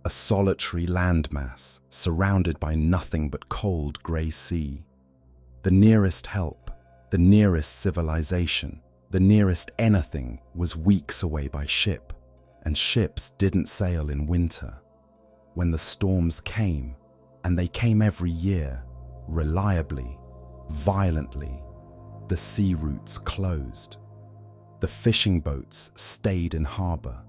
A solitary landmass surrounded by nothing but cold grey sea. The nearest help, the nearest civilization, the nearest anything was weeks away by ship, and ships didn't sail in winter. When the storms came, and they came every year, reliably, violently, the sea routes closed. The fishing boats stayed in harbour.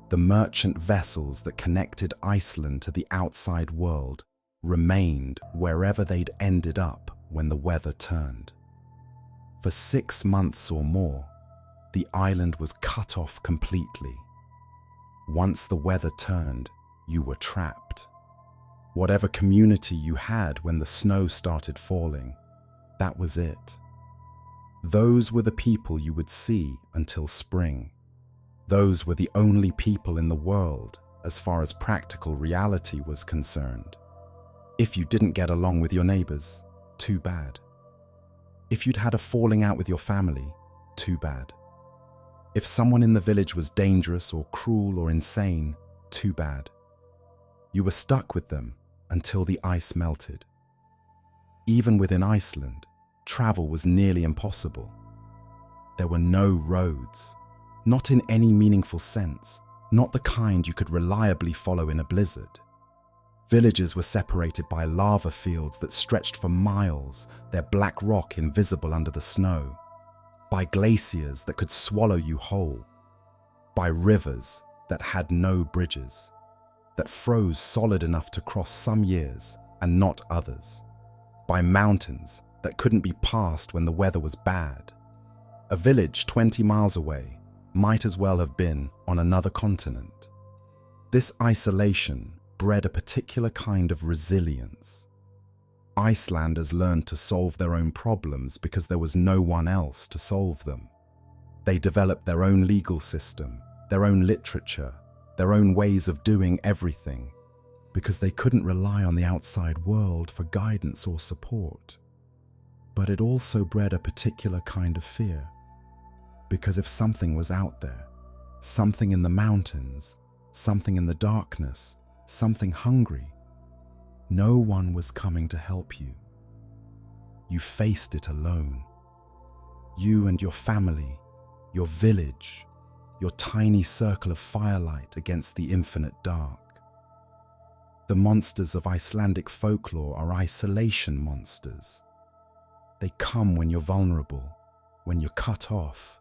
The merchant vessels that connected Iceland to the outside world remained wherever they'd ended up when the weather turned. For 6 months or more, the island was cut off completely. Once the weather turned, you were trapped. Whatever community you had when the snow started falling, that was it. Those were the people you would see until spring. Those were the only people in the world as far as practical reality was concerned. If you didn't get along with your neighbors, too bad. If you'd had a falling out with your family, too bad. If someone in the village was dangerous or cruel or insane, too bad. You were stuck with them until the ice melted. Even within Iceland, travel was nearly impossible. There were no roads, not in any meaningful sense, not the kind you could reliably follow in a blizzard. Villages were separated by lava fields that stretched for miles, their black rock invisible under the snow, by glaciers that could swallow you whole, by rivers that had no bridges, that froze solid enough to cross some years and not others, by mountains that couldn't be passed when the weather was bad. A village 20 miles away might as well have been on another continent. This isolation bred a particular kind of resilience, Icelanders learned to solve their own problems because there was no one else to solve them. They developed their own legal system, their own literature, their own ways of doing everything, because they couldn't rely on the outside world for guidance or support. But it also bred a particular kind of fear, because if something was out there, something in the mountains, something in the darkness, something hungry, no one was coming to help you. You faced it alone. You and your family, your village, your tiny circle of firelight against the infinite dark. The monsters of Icelandic folklore are isolation monsters. They come when you're vulnerable, when you're cut off,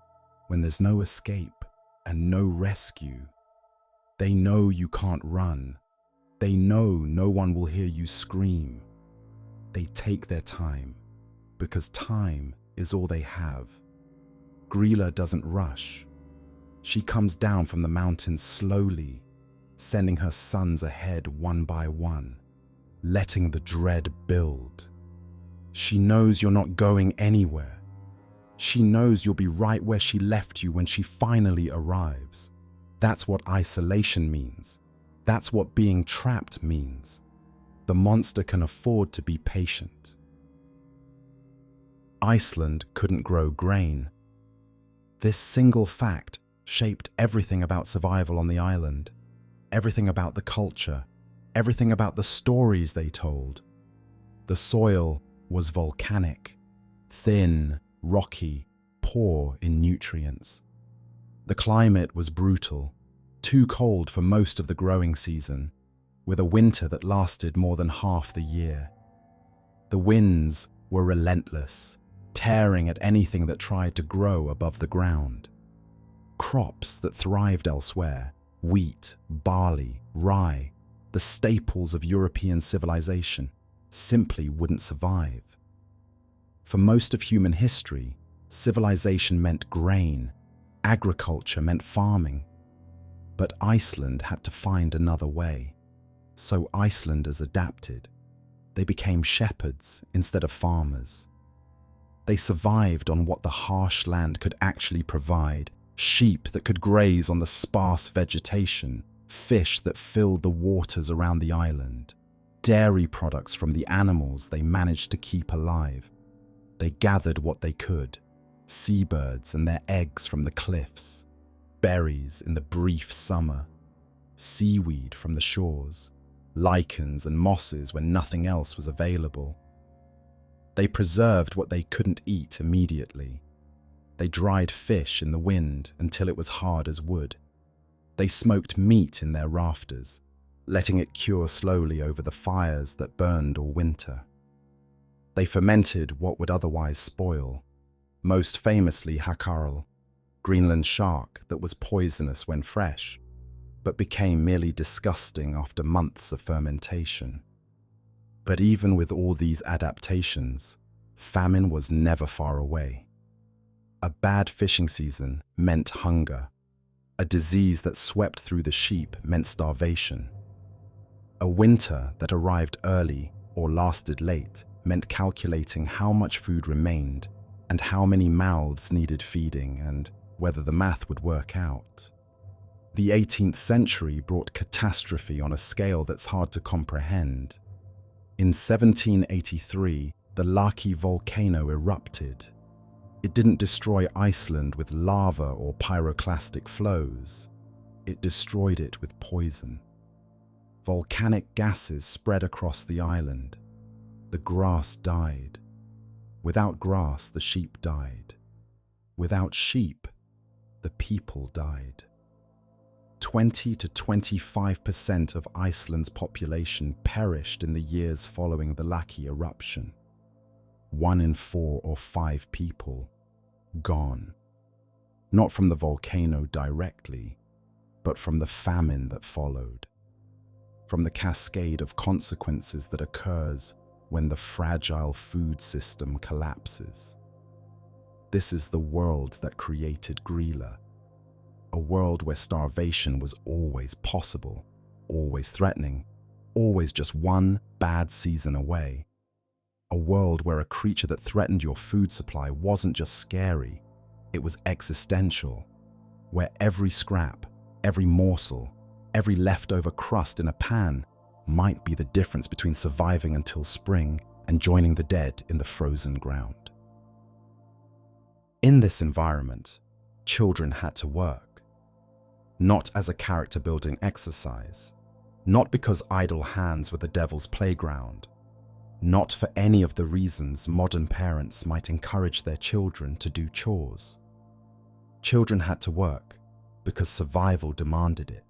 when there's no escape and no rescue. They know you can't run. They know no one will hear you scream. They take their time, because time is all they have. Grýla doesn't rush. She comes down from the mountains slowly, sending her sons ahead one by one, letting the dread build. She knows you're not going anywhere. She knows you'll be right where she left you when she finally arrives. That's what isolation means. That's what being trapped means. The monster can afford to be patient. Iceland couldn't grow grain. This single fact shaped everything about survival on the island, everything about the culture, everything about the stories they told. The soil was volcanic, thin, rocky, poor in nutrients. The climate was brutal, too cold for most of the growing season, with a winter that lasted more than half the year. The winds were relentless, tearing at anything that tried to grow above the ground. Crops that thrived elsewhere, wheat, barley, rye, the staples of European civilization, simply wouldn't survive. For most of human history, civilization meant grain, agriculture meant farming. But Iceland had to find another way. So Icelanders adapted. They became shepherds instead of farmers. They survived on what the harsh land could actually provide: sheep that could graze on the sparse vegetation, fish that filled the waters around the island, dairy products from the animals they managed to keep alive. They gathered what they could: seabirds and their eggs from the cliffs, berries in the brief summer, seaweed from the shores, lichens and mosses when nothing else was available. They preserved what they couldn't eat immediately. They dried fish in the wind until it was hard as wood. They smoked meat in their rafters, letting it cure slowly over the fires that burned all winter. They fermented what would otherwise spoil, most famously hungrier, Greenland shark that was poisonous when fresh, but became merely disgusting after months of fermentation. But even with all these adaptations, famine was never far away. A bad fishing season meant hunger. A disease that swept through the sheep meant starvation. A winter that arrived early or lasted late meant calculating how much food remained and how many mouths needed feeding and whether the math would work out. The 18th century brought catastrophe on a scale that's hard to comprehend. In 1783, the Laki volcano erupted. It didn't destroy Iceland with lava or pyroclastic flows. It destroyed it with poison. Volcanic gases spread across the island. The grass died. Without grass, the sheep died. Without sheep, the people died. 20 to 25% of Iceland's population perished in the years following the Laki eruption. 1 in 4 or 5 people gone. Not from the volcano directly, but from the famine that followed. From the cascade of consequences that occurs when the fragile food system collapses. This is the world that created Gryla. A world where starvation was always possible, always threatening, always just one bad season away. A world where a creature that threatened your food supply wasn't just scary, it was existential. Where every scrap, every morsel, every leftover crust in a pan might be the difference between surviving until spring and joining the dead in the frozen ground. In this environment, children had to work. Not as a character-building exercise, not because idle hands were the devil's playground, not for any of the reasons modern parents might encourage their children to do chores. Children had to work because survival demanded it,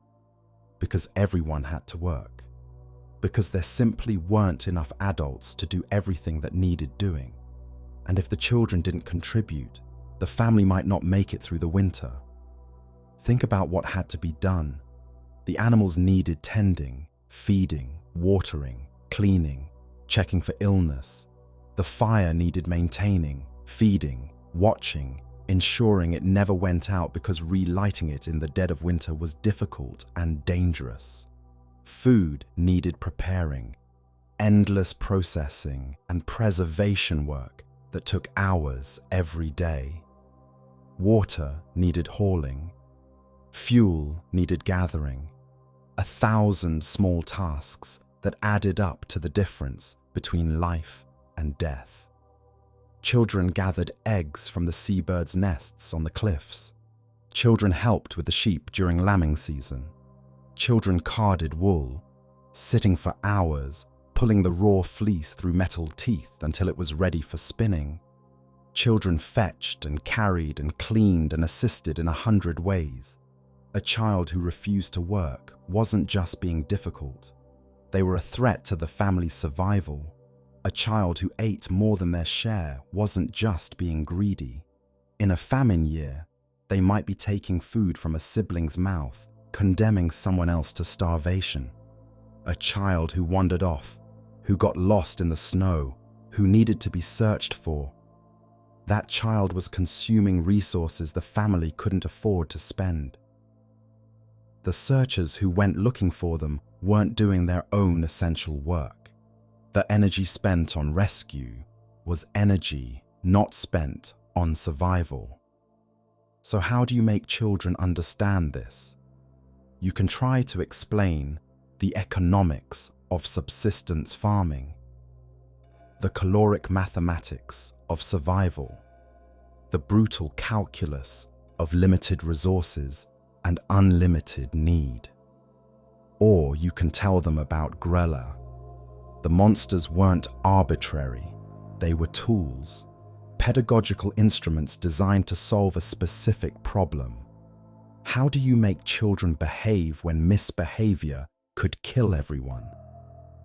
because everyone had to work, because there simply weren't enough adults to do everything that needed doing. And if the children didn't contribute, the family might not make it through the winter. Think about what had to be done. The animals needed tending, feeding, watering, cleaning, checking for illness. The fire needed maintaining, feeding, watching, ensuring it never went out because relighting it in the dead of winter was difficult and dangerous. Food needed preparing, endless processing and preservation work that took hours every day. Water needed hauling. Fuel needed gathering. 1,000 small tasks that added up to the difference between life and death. Children gathered eggs from the seabirds' nests on the cliffs. Children helped with the sheep during lambing season. Children carded wool, sitting for hours, pulling the raw fleece through metal teeth until it was ready for spinning. Children fetched and carried and cleaned and assisted in 100 ways. A child who refused to work wasn't just being difficult. They were a threat to the family's survival. A child who ate more than their share wasn't just being greedy. In a famine year, they might be taking food from a sibling's mouth, condemning someone else to starvation. A child who wandered off, who got lost in the snow, who needed to be searched for. That child was consuming resources the family couldn't afford to spend. The searchers who went looking for them weren't doing their own essential work. The energy spent on rescue was energy not spent on survival. So how do you make children understand this? You can try to explain the economics of subsistence farming, the caloric mathematics of survival, the brutal calculus of limited resources and unlimited need. Or you can tell them about Gryla. The monsters weren't arbitrary, they were tools, pedagogical instruments designed to solve a specific problem. How do you make children behave when misbehavior could kill everyone?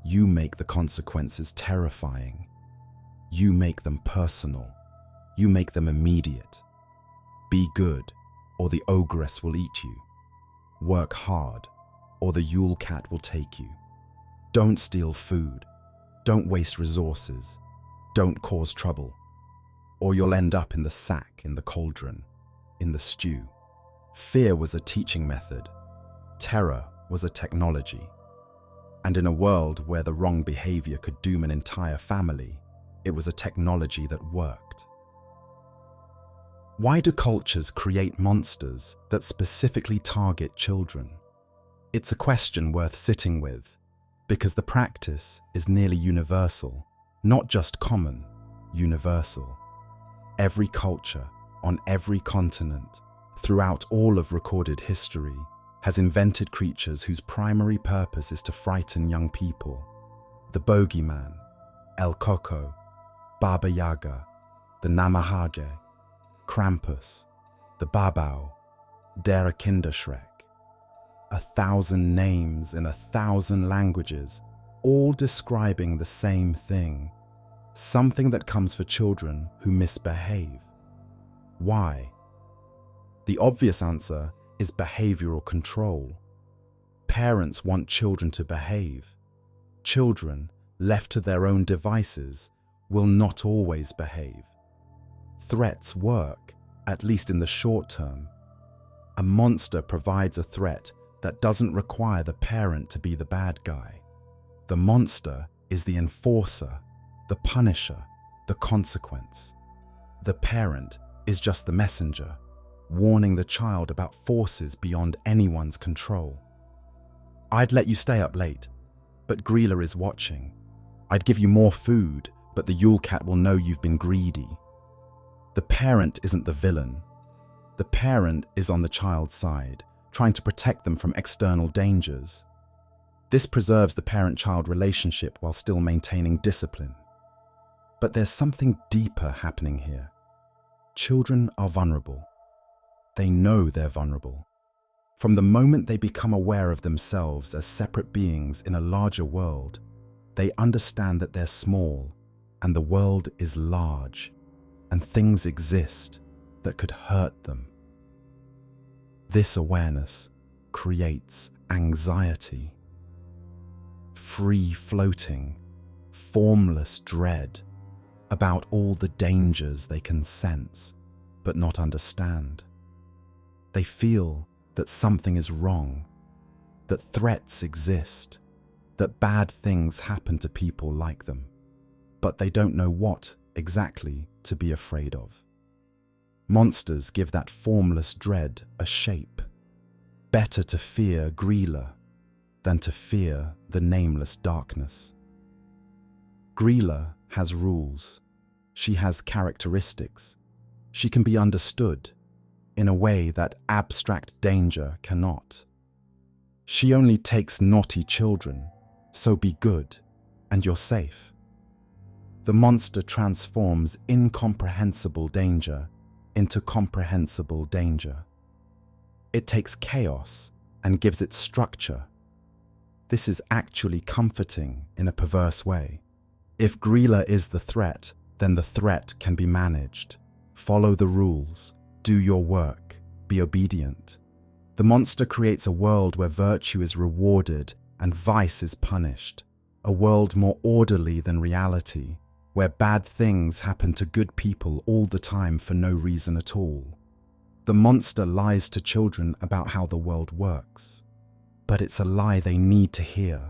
You make the consequences terrifying. You make them personal. You make them immediate. Be good, or the Ogress will eat you. Work hard, or the Yule Cat will take you. Don't steal food. Don't waste resources. Don't cause trouble. Or you'll end up in the sack, in the cauldron, in the stew. Fear was a teaching method. Terror was a technology. And in a world where the wrong behavior could doom an entire family, it was a technology that worked. Why do cultures create monsters that specifically target children? It's a question worth sitting with, because the practice is nearly universal, not just common, universal. Every culture, on every continent, throughout all of recorded history, has invented creatures whose primary purpose is to frighten young people. The bogeyman, El Coco, Baba Yaga, the Namahage, Krampus, the Babau, Der Kinderschreck. 1,000 names in 1,000 languages, all describing the same thing, something that comes for children who misbehave. Why? The obvious answer is behavioral control. Parents want children to behave. Children, left to their own devices, will not always behave. Threats work, at least in the short term. A monster provides a threat that doesn't require the parent to be the bad guy. The monster is the enforcer. the punisher, the consequence. The parent is just the messenger, warning the child about forces beyond anyone's control. I'd let you stay up late, but Grýla is watching. I'd give you more food, but the Yule Cat will know you've been greedy. The parent isn't the villain. The parent is on the child's side, trying to protect them from external dangers. This preserves the parent-child relationship while still maintaining discipline. But there's something deeper happening here. Children are vulnerable. They know they're vulnerable. From the moment they become aware of themselves as separate beings in a larger world, they understand that they're small and the world is large and things exist that could hurt them. This awareness creates anxiety, free-floating, formless dread about all the dangers they can sense but not understand. They feel that something is wrong, that threats exist, that bad things happen to people like them, but they don't know what exactly to be afraid of. Monsters give that formless dread a shape. Better to fear Grýla than to fear the nameless darkness. Grýla has rules. She has characteristics. She can be understood in a way that abstract danger cannot. She only takes naughty children, so be good and you're safe. The monster transforms incomprehensible danger into comprehensible danger. It takes chaos and gives it structure. This is actually comforting in a perverse way. If Grýla is the threat, then the threat can be managed. Follow the rules, do your work, be obedient. The monster creates a world where virtue is rewarded and vice is punished. A world more orderly than reality, where bad things happen to good people all the time for no reason at all. The monster lies to children about how the world works. But it's a lie they need to hear,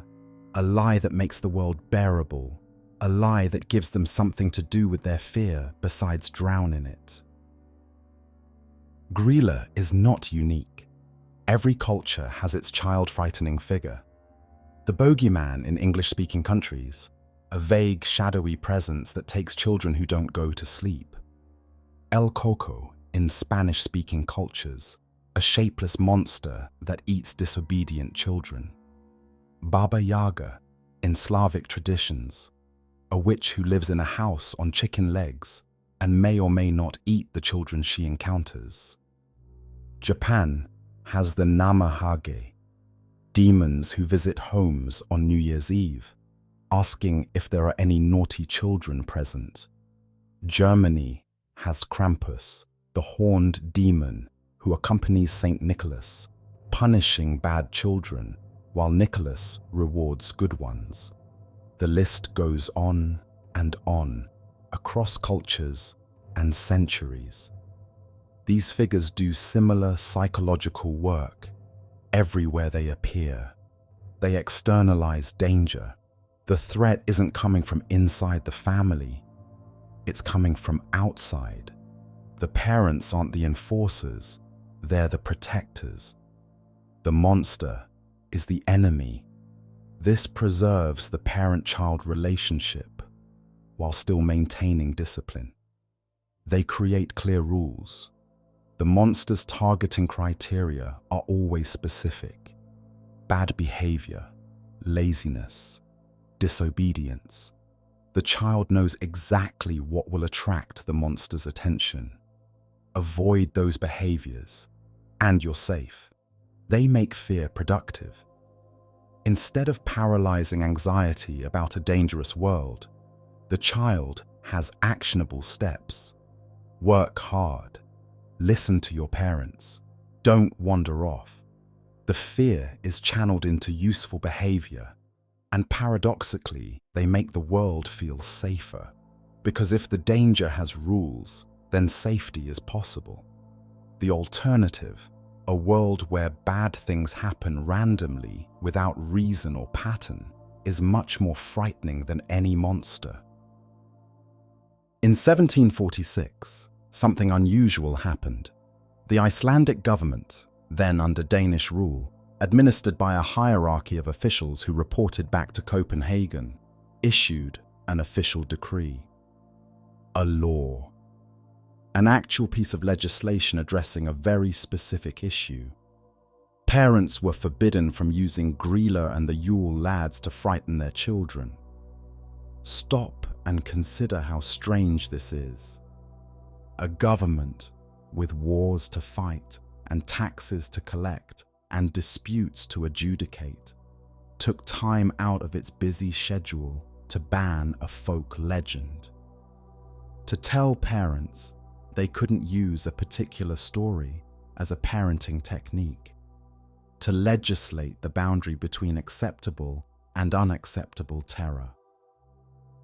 a lie that makes the world bearable, a lie that gives them something to do with their fear besides drown in it. Grýla is not unique. Every culture has its child-frightening figure. The bogeyman in English-speaking countries, a vague, shadowy presence that takes children who don't go to sleep. El Coco in Spanish-speaking cultures, a shapeless monster that eats disobedient children. Baba Yaga in Slavic traditions, a witch who lives in a house on chicken legs and may or may not eat the children she encounters. Japan has the Namahage, demons who visit homes on New Year's Eve, asking if there are any naughty children present. Germany has Krampus, the horned demon who accompanies Saint Nicholas, punishing bad children while Nicholas rewards good ones. The list goes on and on, across cultures and centuries. These figures do similar psychological work everywhere they appear. They externalize danger. The threat isn't coming from inside the family, it's coming from outside. The parents aren't the enforcers, they're the protectors. The monster is the enemy. This preserves the parent-child relationship while still maintaining discipline. They create clear rules. The monster's targeting criteria are always specific. Bad behavior, laziness, disobedience. The child knows exactly what will attract the monster's attention. Avoid those behaviors, and you're safe. They make fear productive. Instead of paralyzing anxiety about a dangerous world, the child has actionable steps. Work hard. Listen to your parents. Don't wander off. The fear is channeled into useful behavior, and paradoxically, they make the world feel safer. Because if the danger has rules, then safety is possible. The alternative, a world where bad things happen randomly without reason or pattern, is much more frightening than any monster. In 1746, something unusual happened. The Icelandic government, then under Danish rule, administered by a hierarchy of officials who reported back to Copenhagen, issued an official decree. A law. An actual piece of legislation addressing a very specific issue. Parents were forbidden from using Grýla and the Yule lads to frighten their children. Stop and consider how strange this is. A government with wars to fight and taxes to collect and disputes to adjudicate took time out of its busy schedule to ban a folk legend. To tell parents they couldn't use a particular story as a parenting technique. To legislate the boundary between acceptable and unacceptable terror.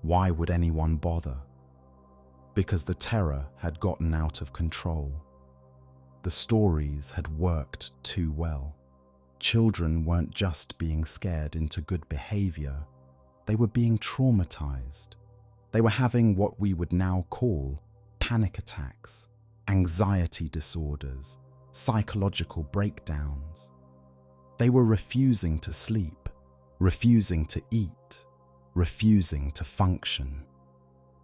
Why would anyone bother? Because the terror had gotten out of control. The stories had worked too well. Children weren't just being scared into good behavior, they were being traumatized. They were having what we would now call panic attacks, anxiety disorders, psychological breakdowns. They were refusing to sleep, refusing to eat, refusing to function.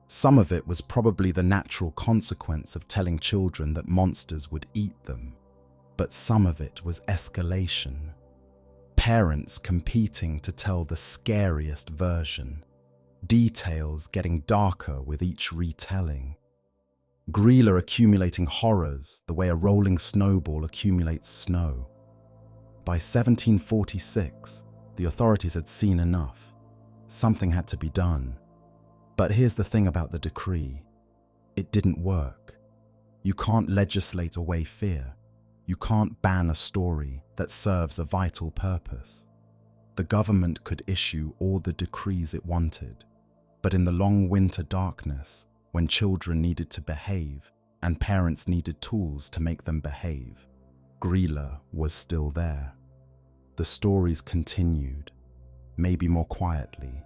Some of it was probably the natural consequence of telling children that monsters would eat them, but some of it was escalation. Parents competing to tell the scariest version, details getting darker with each retelling. Gryla accumulating horrors the way a rolling snowball accumulates snow. By 1746, the authorities had seen enough. Something had to be done. But here's the thing about the decree. It didn't work. You can't legislate away fear. You can't ban a story that serves a vital purpose. The government could issue all the decrees it wanted, but in the long winter darkness, when children needed to behave and parents needed tools to make them behave, Gryla was still there. The stories continued, maybe more quietly,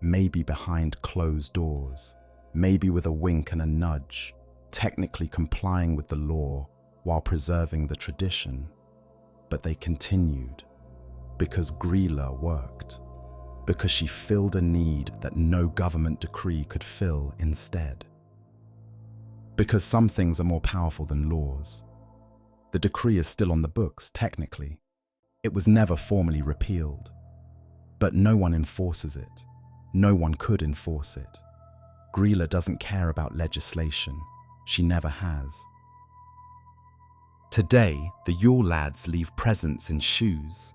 maybe behind closed doors, maybe with a wink and a nudge, technically complying with the law while preserving the tradition. But they continued because Gryla worked, because she filled a need that no government decree could fill instead. Because some things are more powerful than laws. The decree is still on the books, technically. It was never formally repealed. But no one enforces it. No one could enforce it. Gryla doesn't care about legislation. She never has. Today, the Yule lads leave presents in shoes.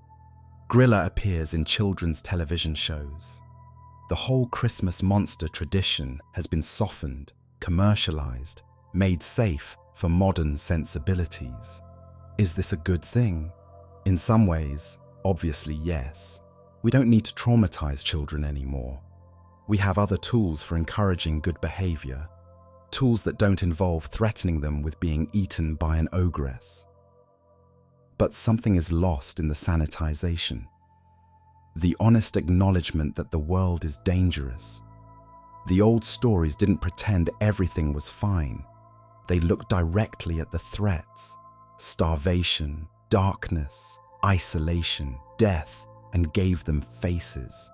Gryla appears in children's television shows. The whole Christmas monster tradition has been softened, commercialized, made safe for modern sensibilities. Is this a good thing? In some ways, obviously yes. We don't need to traumatize children anymore. We have other tools for encouraging good behavior, tools that don't involve threatening them with being eaten by an ogress. But something is lost in the sanitization. The honest acknowledgement that the world is dangerous. The old stories didn't pretend everything was fine. They looked directly at the threats: starvation, darkness, isolation, death, and gave them faces.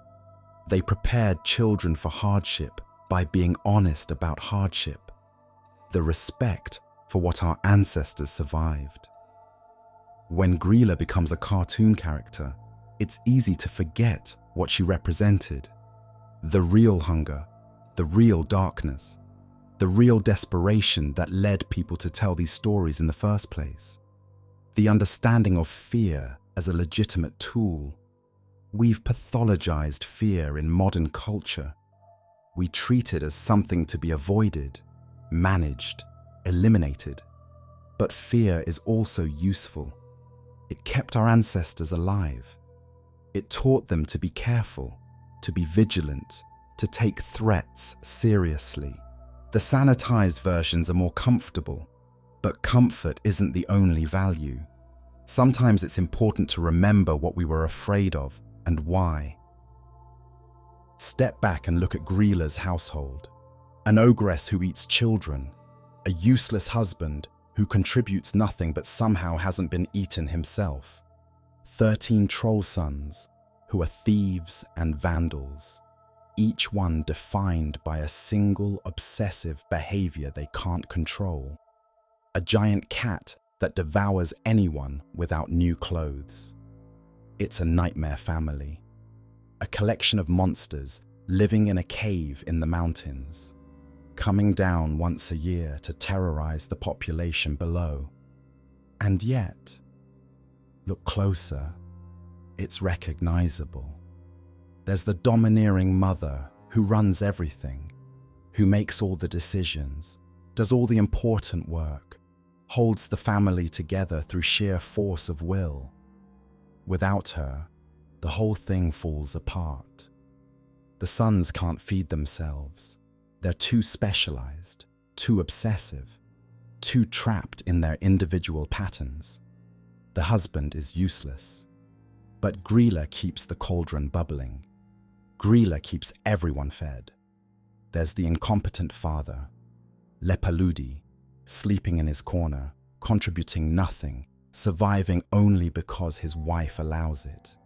They prepared children for hardship by being honest about hardship, the respect for what our ancestors survived. When Gryla becomes a cartoon character, it's easy to forget what she represented. The real hunger, the real darkness, the real desperation that led people to tell these stories in the first place. The understanding of fear as a legitimate tool. We've pathologized fear in modern culture. We treat it as something to be avoided, managed, eliminated. But fear is also useful. It kept our ancestors alive. It taught them to be careful, to be vigilant, to take threats seriously. The sanitized versions are more comfortable, but comfort isn't the only value. Sometimes it's important to remember what we were afraid of and why. Step back and look at Gryla's household. An ogress who eats children, a useless husband who contributes nothing but somehow hasn't been eaten himself, 13 troll sons who are thieves and vandals, each one defined by a single obsessive behavior they can't control, a giant cat that devours anyone without new clothes. It's a nightmare family, a collection of monsters living in a cave in the mountains, coming down once a year to terrorize the population below. And yet, look closer, it's recognizable. There's the domineering mother who runs everything, who makes all the decisions, does all the important work, holds the family together through sheer force of will. Without her, the whole thing falls apart. The sons can't feed themselves. They're too specialized, too obsessive, too trapped in their individual patterns. The husband is useless. But Gryla keeps the cauldron bubbling. Grýla keeps everyone fed. There's the incompetent father, Lepaludi, sleeping in his corner, contributing nothing, surviving only because his wife allows it.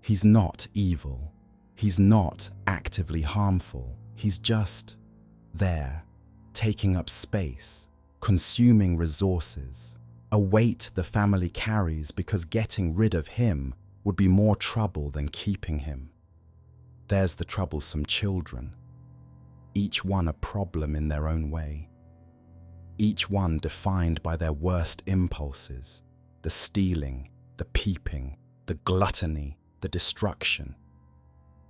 He's not evil. He's not actively harmful. He's just there, taking up space, consuming resources, a weight the family carries because getting rid of him would be more trouble than keeping him. There's the troublesome children, each one a problem in their own way, each one defined by their worst impulses, the stealing, the peeping, the gluttony, the destruction.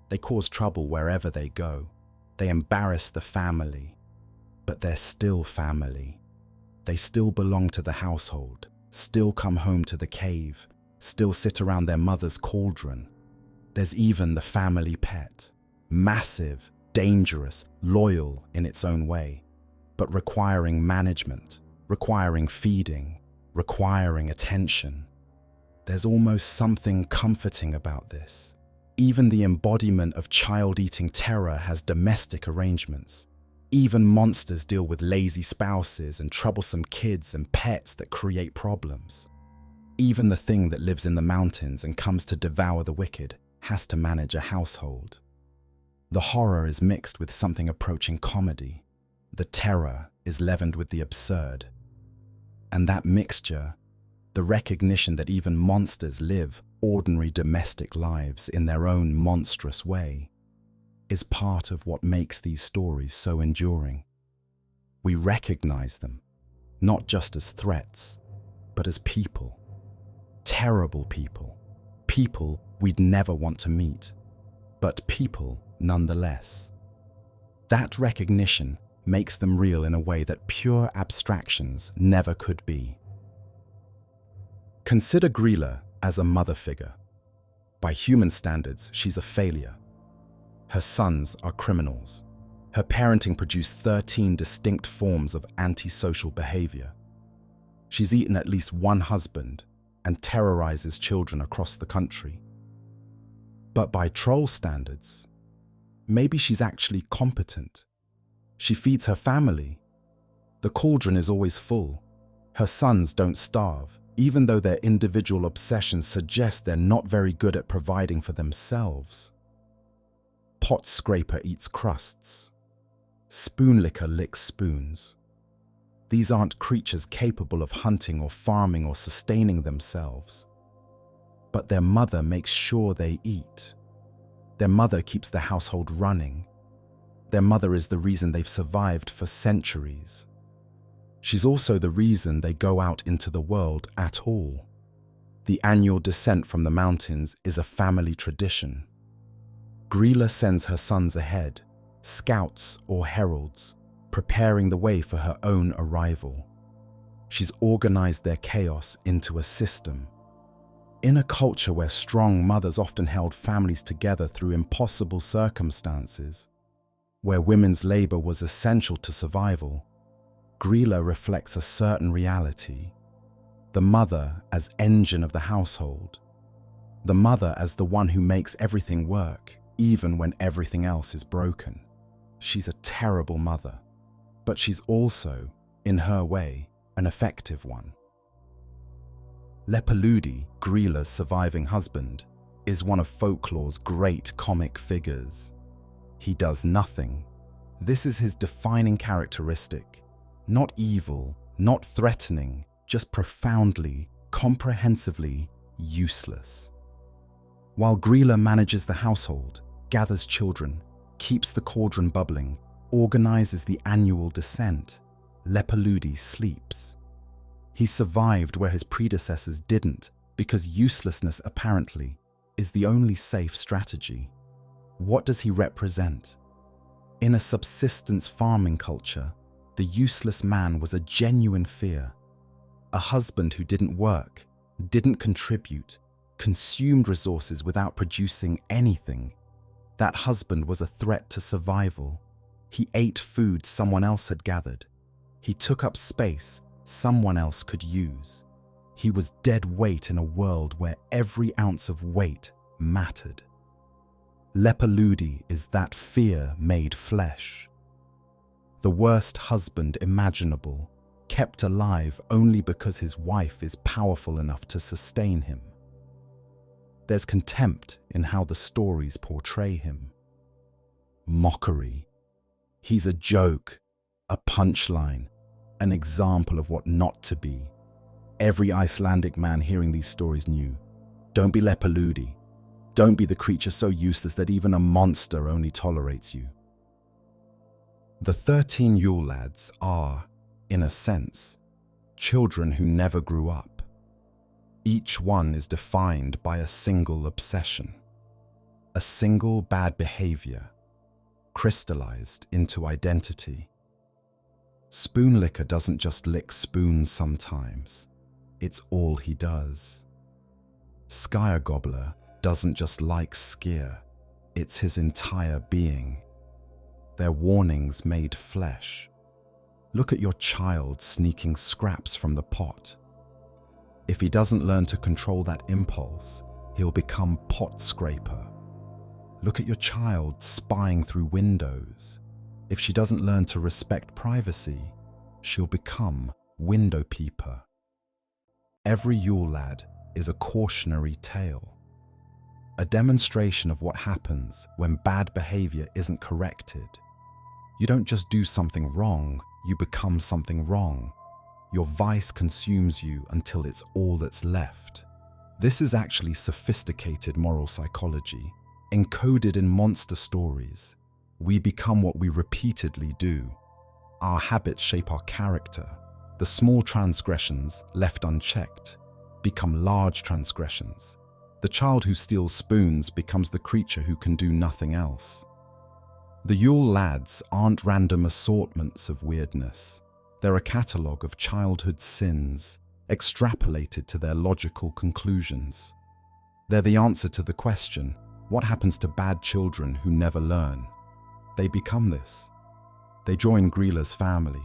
They cause trouble wherever they go. They embarrass the family, but they're still family. They still belong to the household, still come home to the cave, still sit around their mother's cauldron. There's even the family pet, massive, dangerous, loyal in its own way, but requiring management, requiring feeding, requiring attention. There's almost something comforting about this. Even the embodiment of child-eating terror has domestic arrangements. Even monsters deal with lazy spouses and troublesome kids and pets that create problems. Even the thing that lives in the mountains and comes to devour the wicked has to manage a household. The horror is mixed with something approaching comedy. The terror is leavened with the absurd. And that mixture, the recognition that even monsters live ordinary domestic lives in their own monstrous way, is part of what makes these stories so enduring. We recognize them, not just as threats, but as people. Terrible people. People we'd never want to meet, but people nonetheless. That recognition makes them real in a way that pure abstractions never could be. Consider Gryla as a mother figure. By human standards, she's a failure. Her sons are criminals. Her parenting produced 13 distinct forms of antisocial behavior. She's eaten at least one husband and terrorizes children across the country. But by troll standards, maybe she's actually competent. She feeds her family. The cauldron is always full. Her sons don't starve, even though their individual obsessions suggest they're not very good at providing for themselves. Pot scraper eats crusts. Spoon licker licks spoons. These aren't creatures capable of hunting or farming or sustaining themselves. But their mother makes sure they eat. Their mother keeps the household running. Their mother is the reason they've survived for centuries. She's also the reason they go out into the world at all. The annual descent from the mountains is a family tradition. Gryla sends her sons ahead, scouts or heralds, preparing the way for her own arrival. She's organized their chaos into a system. In a culture where strong mothers often held families together through impossible circumstances, where women's labor was essential to survival, Gryla reflects a certain reality. The mother as engine of the household. The mother as the one who makes everything work, even when everything else is broken. She's a terrible mother, but she's also, in her way, an effective one. Lepaludi, Gryla's surviving husband, is one of Folklore's great comic figures. He does nothing. This is his defining characteristic. Not evil, not threatening, just profoundly, comprehensively useless. While Gryla manages the household, gathers children, keeps the cauldron bubbling, organizes the annual descent, Lepaludi sleeps. He survived where his predecessors didn't because uselessness, apparently, is the only safe strategy. What does he represent? In a subsistence farming culture, the useless man was a genuine fear. A husband who didn't work, didn't contribute, consumed resources without producing anything. That husband was a threat to survival. He ate food someone else had gathered. He took up space someone else could use. He was dead weight in a world where every ounce of weight mattered. Lepaludi is that fear made flesh. The worst husband imaginable, kept alive only because his wife is powerful enough to sustain him. There's contempt in how the stories portray him. Mockery. He's a joke, a punchline, an example of what not to be. Every Icelandic man hearing these stories knew. Don't be Lepaludi. Don't be the creature so useless that even a monster only tolerates you. The 13 Yule lads are, in a sense, children who never grew up. Each one is defined by a single obsession, a single bad behavior, crystallized into identity. Spoon Licker doesn't just lick spoons sometimes, it's all he does. Skyer Gobbler doesn't just like skier, it's his entire being. Their warnings made flesh. Look at your child sneaking scraps from the pot. If he doesn't learn to control that impulse, he'll become pot scraper. Look at your child spying through windows. If she doesn't learn to respect privacy, she'll become window peeper. Every Yule lad is a cautionary tale, a demonstration of what happens when bad behavior isn't corrected. You don't just do something wrong, you become something wrong. Your vice consumes you until it's all that's left. This is actually sophisticated moral psychology, encoded in monster stories. We become what we repeatedly do. Our habits shape our character. The small transgressions, left unchecked, become large transgressions. The child who steals spoons becomes the creature who can do nothing else. The Yule lads aren't random assortments of weirdness. They're a catalogue of childhood sins, extrapolated to their logical conclusions. They're the answer to the question, what happens to bad children who never learn? They become this. They join Gryla's family.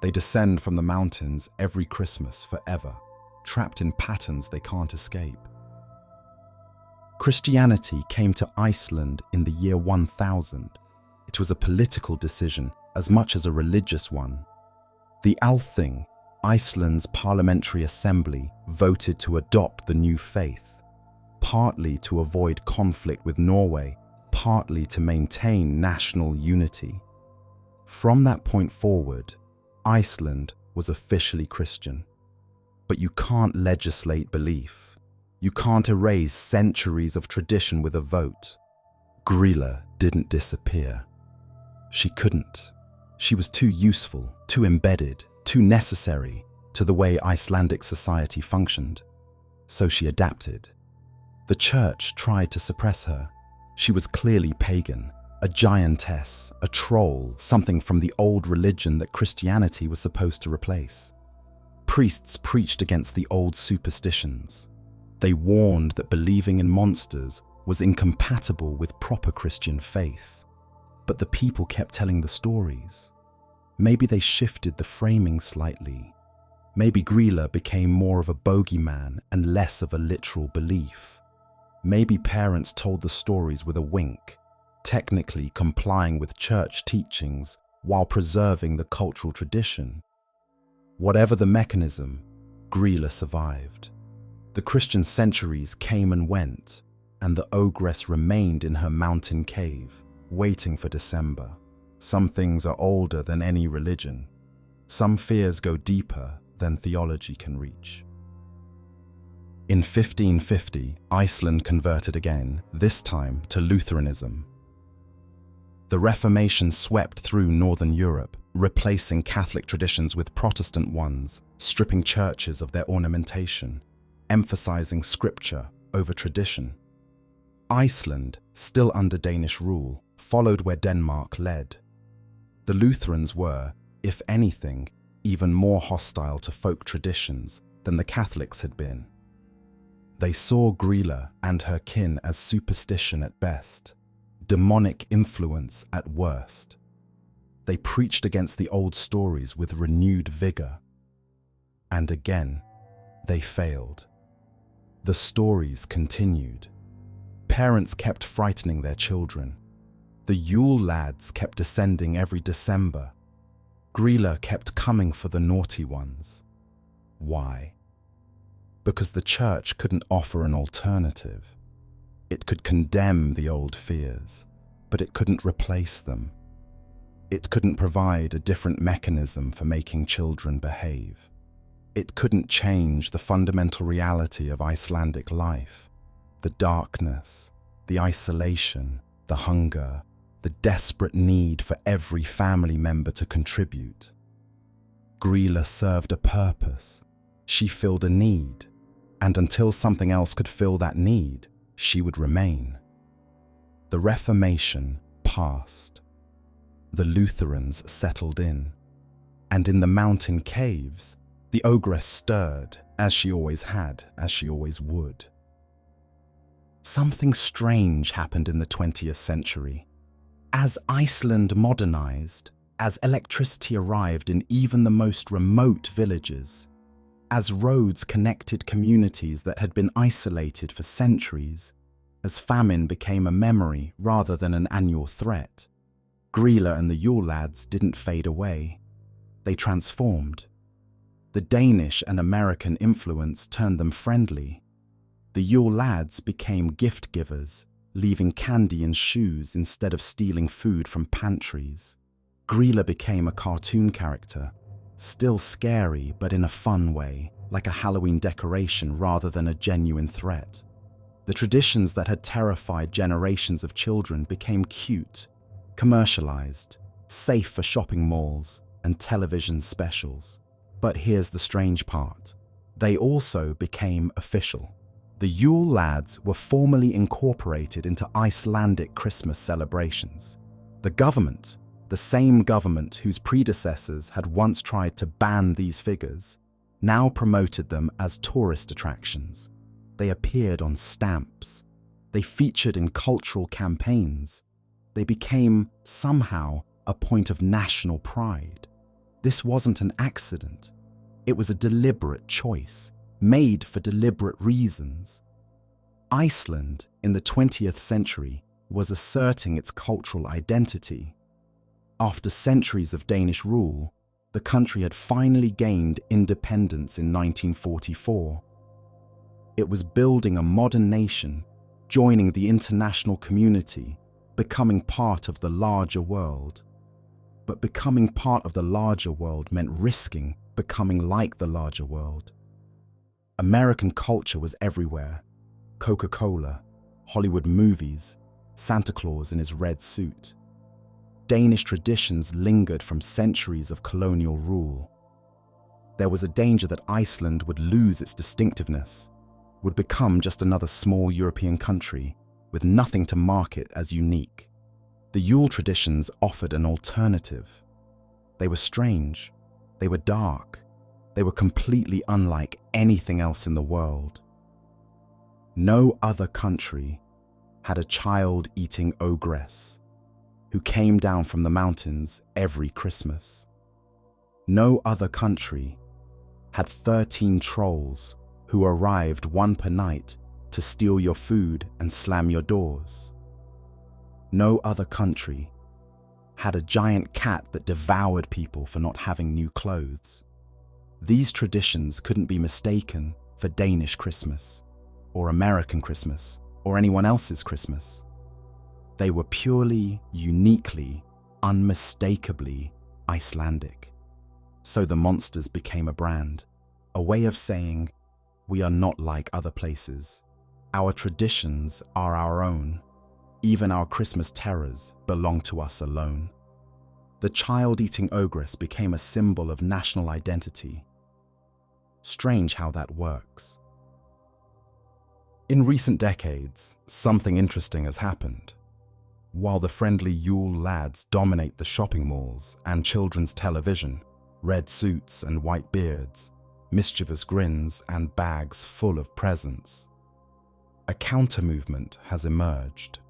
They descend from the mountains every Christmas forever, trapped in patterns they can't escape. Christianity came to Iceland in the year 1000. It was a political decision as much as a religious one. The Althing, Iceland's parliamentary assembly, voted to adopt the new faith, partly to avoid conflict with Norway, partly to maintain national unity. From that point forward, Iceland was officially Christian. But you can't legislate belief. You can't erase centuries of tradition with a vote. Gryla didn't disappear. She couldn't. She was too useful, too embedded, too necessary to the way Icelandic society functioned. So she adapted. The church tried to suppress her. She was clearly pagan, a giantess, a troll, something from the old religion that Christianity was supposed to replace. Priests preached against the old superstitions. They warned that believing in monsters was incompatible with proper Christian faith. But the people kept telling the stories. Maybe they shifted the framing slightly. Maybe Gryla became more of a bogeyman and less of a literal belief. Maybe parents told the stories with a wink, technically complying with church teachings while preserving the cultural tradition. Whatever the mechanism, Grýla survived. The Christian centuries came and went, and the Ogress remained in her mountain cave, waiting for December. Some things are older than any religion. Some fears go deeper than theology can reach. In 1550, Iceland converted again, this time to Lutheranism. The Reformation swept through Northern Europe, replacing Catholic traditions with Protestant ones, stripping churches of their ornamentation, emphasizing scripture over tradition. Iceland, still under Danish rule, followed where Denmark led. The Lutherans were, if anything, even more hostile to folk traditions than the Catholics had been. They saw Gryla and her kin as superstition at best, demonic influence at worst. They preached against the old stories with renewed vigor. And again, they failed. The stories continued. Parents kept frightening their children. The Yule lads kept descending every December. Gryla kept coming for the naughty ones. Why? Because the church couldn't offer an alternative. It could condemn the old fears, but it couldn't replace them. It couldn't provide a different mechanism for making children behave. It couldn't change the fundamental reality of Icelandic life, the darkness, the isolation, the hunger, the desperate need for every family member to contribute. Gryla served a purpose. She filled a need, and until something else could fill that need, she would remain. The Reformation passed. The Lutherans settled in, and in the mountain caves, the Ogress stirred, as she always had, as she always would. Something strange happened in the 20th century. As Iceland modernized, as electricity arrived in even the most remote villages, as roads connected communities that had been isolated for centuries, as famine became a memory rather than an annual threat, Gryla and the Yule lads didn't fade away. They transformed. The Danish and American influence turned them friendly. The Yule lads became gift givers, leaving candy in shoes instead of stealing food from pantries. Gryla became a cartoon character, still scary but in a fun way, like a Halloween decoration rather than a genuine threat. The traditions that had terrified generations of children became cute, commercialized, safe for shopping malls and television specials. But here's the strange part. They also became official. The Yule lads were formally incorporated into Icelandic Christmas celebrations. The government, the same government whose predecessors had once tried to ban these figures, now promoted them as tourist attractions. They appeared on stamps. They featured in cultural campaigns. They became, somehow, a point of national pride. This wasn't an accident. It was a deliberate choice, made for deliberate reasons. Iceland, in the 20th century, was asserting its cultural identity. After centuries of Danish rule, the country had finally gained independence in 1944. It was building a modern nation, joining the international community, becoming part of the larger world. But becoming part of the larger world meant risking becoming like the larger world. American culture was everywhere. Coca-Cola, Hollywood movies, Santa Claus in his red suit. Danish traditions lingered from centuries of colonial rule. There was a danger that Iceland would lose its distinctiveness, would become just another small European country with nothing to mark it as unique. The Yule traditions offered an alternative. They were strange. They were dark. They were completely unlike anything else in the world. No other country had a child-eating ogress who came down from the mountains every Christmas. No other country had 13 trolls who arrived one per night to steal your food and slam your doors. No other country had a giant cat that devoured people for not having new clothes. These traditions couldn't be mistaken for Danish Christmas, or American Christmas, or anyone else's Christmas. They were purely, uniquely, unmistakably Icelandic. So the monsters became a brand, a way of saying, we are not like other places. Our traditions are our own. Even our Christmas terrors belong to us alone. The child-eating ogress became a symbol of national identity. Strange how that works. In recent decades, something interesting has happened. While the friendly Yule lads dominate the shopping malls and children's television, red suits and white beards, mischievous grins and bags full of presents, a counter-movement has emerged.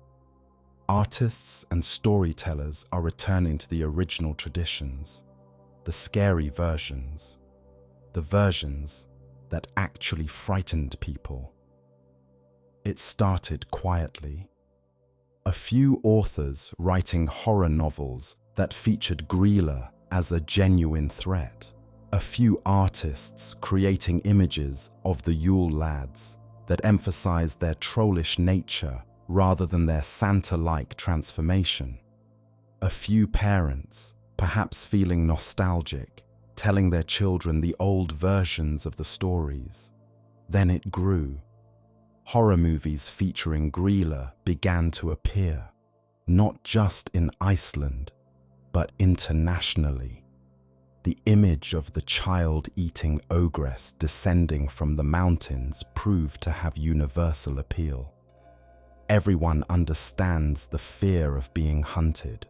Artists and storytellers are returning to the original traditions, the scary versions, the versions that actually frightened people. It started quietly. A few authors writing horror novels that featured Gryla as a genuine threat. A few artists creating images of the Yule lads that emphasized their trollish nature rather than their Santa-like transformation. A few parents, perhaps feeling nostalgic, telling their children the old versions of the stories. Then it grew. Horror movies featuring Grýla began to appear, not just in Iceland, but internationally. The image of the child-eating ogress descending from the mountains proved to have universal appeal. Everyone understands the fear of being hunted.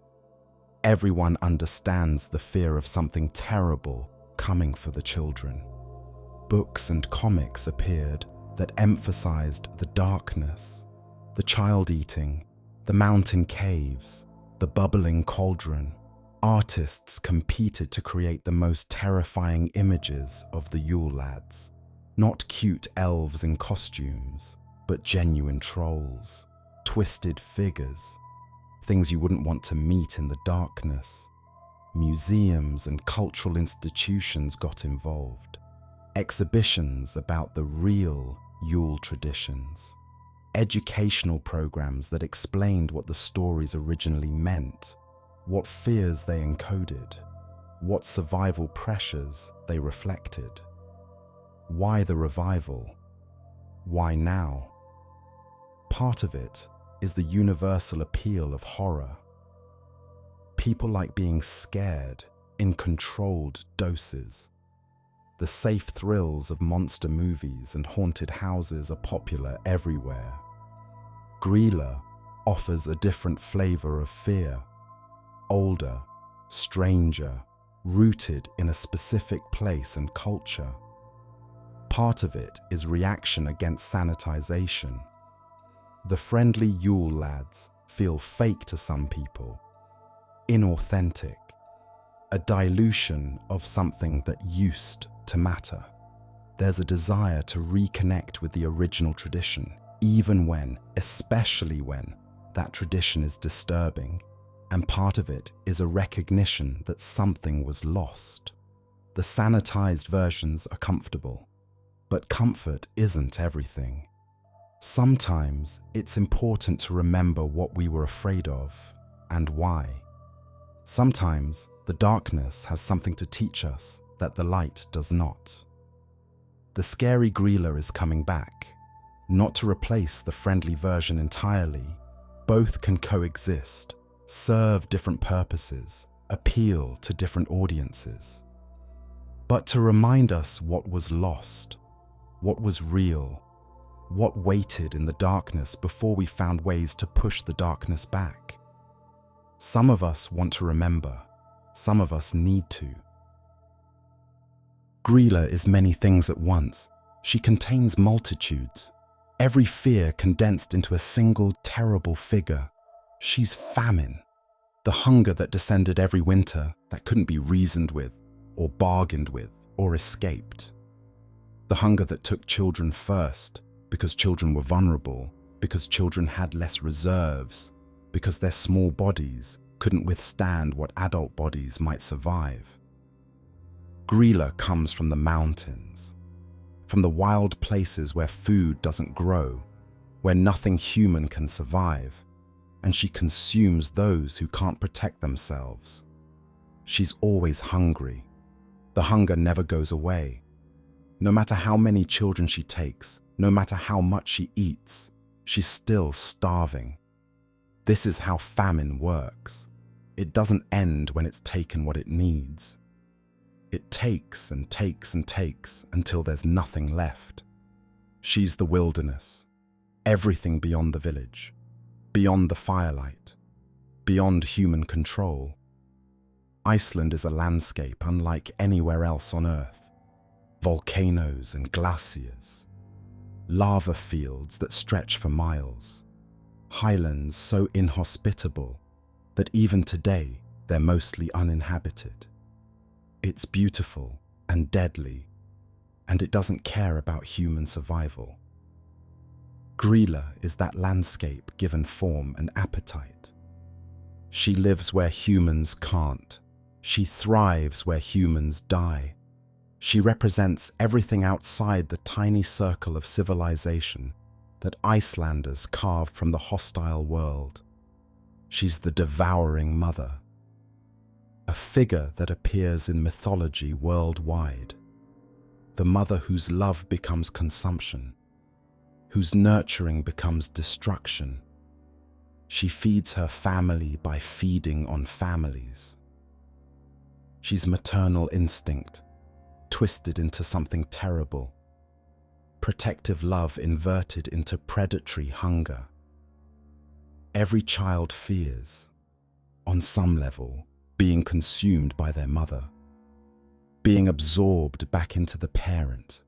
Everyone understands the fear of something terrible coming for the children. Books and comics appeared that emphasized the darkness, the child-eating, the mountain caves, the bubbling cauldron. Artists competed to create the most terrifying images of the Yule lads. Not cute elves in costumes, but genuine trolls, twisted figures, things you wouldn't want to meet in the darkness. Museums and cultural institutions got involved. Exhibitions about the real Yule traditions. Educational programs that explained what the stories originally meant, what fears they encoded, what survival pressures they reflected. Why the revival? Why now? Part of it is the universal appeal of horror. People like being scared in controlled doses. The safe thrills of monster movies and haunted houses are popular everywhere. Gryla offers a different flavor of fear. Older, stranger, rooted in a specific place and culture. Part of it is reaction against sanitization. The friendly Yule lads feel fake to some people, inauthentic, a dilution of something that used to matter. There's a desire to reconnect with the original tradition, even when, especially when, that tradition is disturbing, and part of it is a recognition that something was lost. The sanitized versions are comfortable, but comfort isn't everything. Sometimes it's important to remember what we were afraid of and why. Sometimes the darkness has something to teach us that the light does not. The scary Gryla is coming back, not to replace the friendly version entirely. Both can coexist, serve different purposes, appeal to different audiences. But to remind us what was lost, what was real, what waited in the darkness before we found ways to push the darkness back. Some of us want to remember, some of us need to. Grýla is many things at once. She contains multitudes, every fear condensed into a single terrible figure. She's famine, the hunger that descended every winter that couldn't be reasoned with, or bargained with, or escaped. The hunger that took children first, because children were vulnerable, because children had less reserves, because their small bodies couldn't withstand what adult bodies might survive. Gryla comes from the mountains, from the wild places where food doesn't grow, where nothing human can survive, and she consumes those who can't protect themselves. She's always hungry. The hunger never goes away. No matter how many children she takes, no matter how much she eats, she's still starving. This is how famine works. It doesn't end when it's taken what it needs. It takes and takes and takes until there's nothing left. She's the wilderness, everything beyond the village, beyond the firelight, beyond human control. Iceland is a landscape unlike anywhere else on Earth. Volcanoes and glaciers, lava fields that stretch for miles, highlands so inhospitable that even today they're mostly uninhabited. It's beautiful and deadly, and it doesn't care about human survival. Grýla is that landscape given form and appetite. She lives where humans can't. She thrives where humans die. She represents everything outside the tiny circle of civilization that Icelanders carved from the hostile world. She's the devouring mother, a figure that appears in mythology worldwide, the mother whose love becomes consumption, whose nurturing becomes destruction. She feeds her family by feeding on families. She's maternal instinct, twisted into something terrible, protective love inverted into predatory hunger. Every child fears, on some level, being consumed by their mother, being absorbed back into the parent,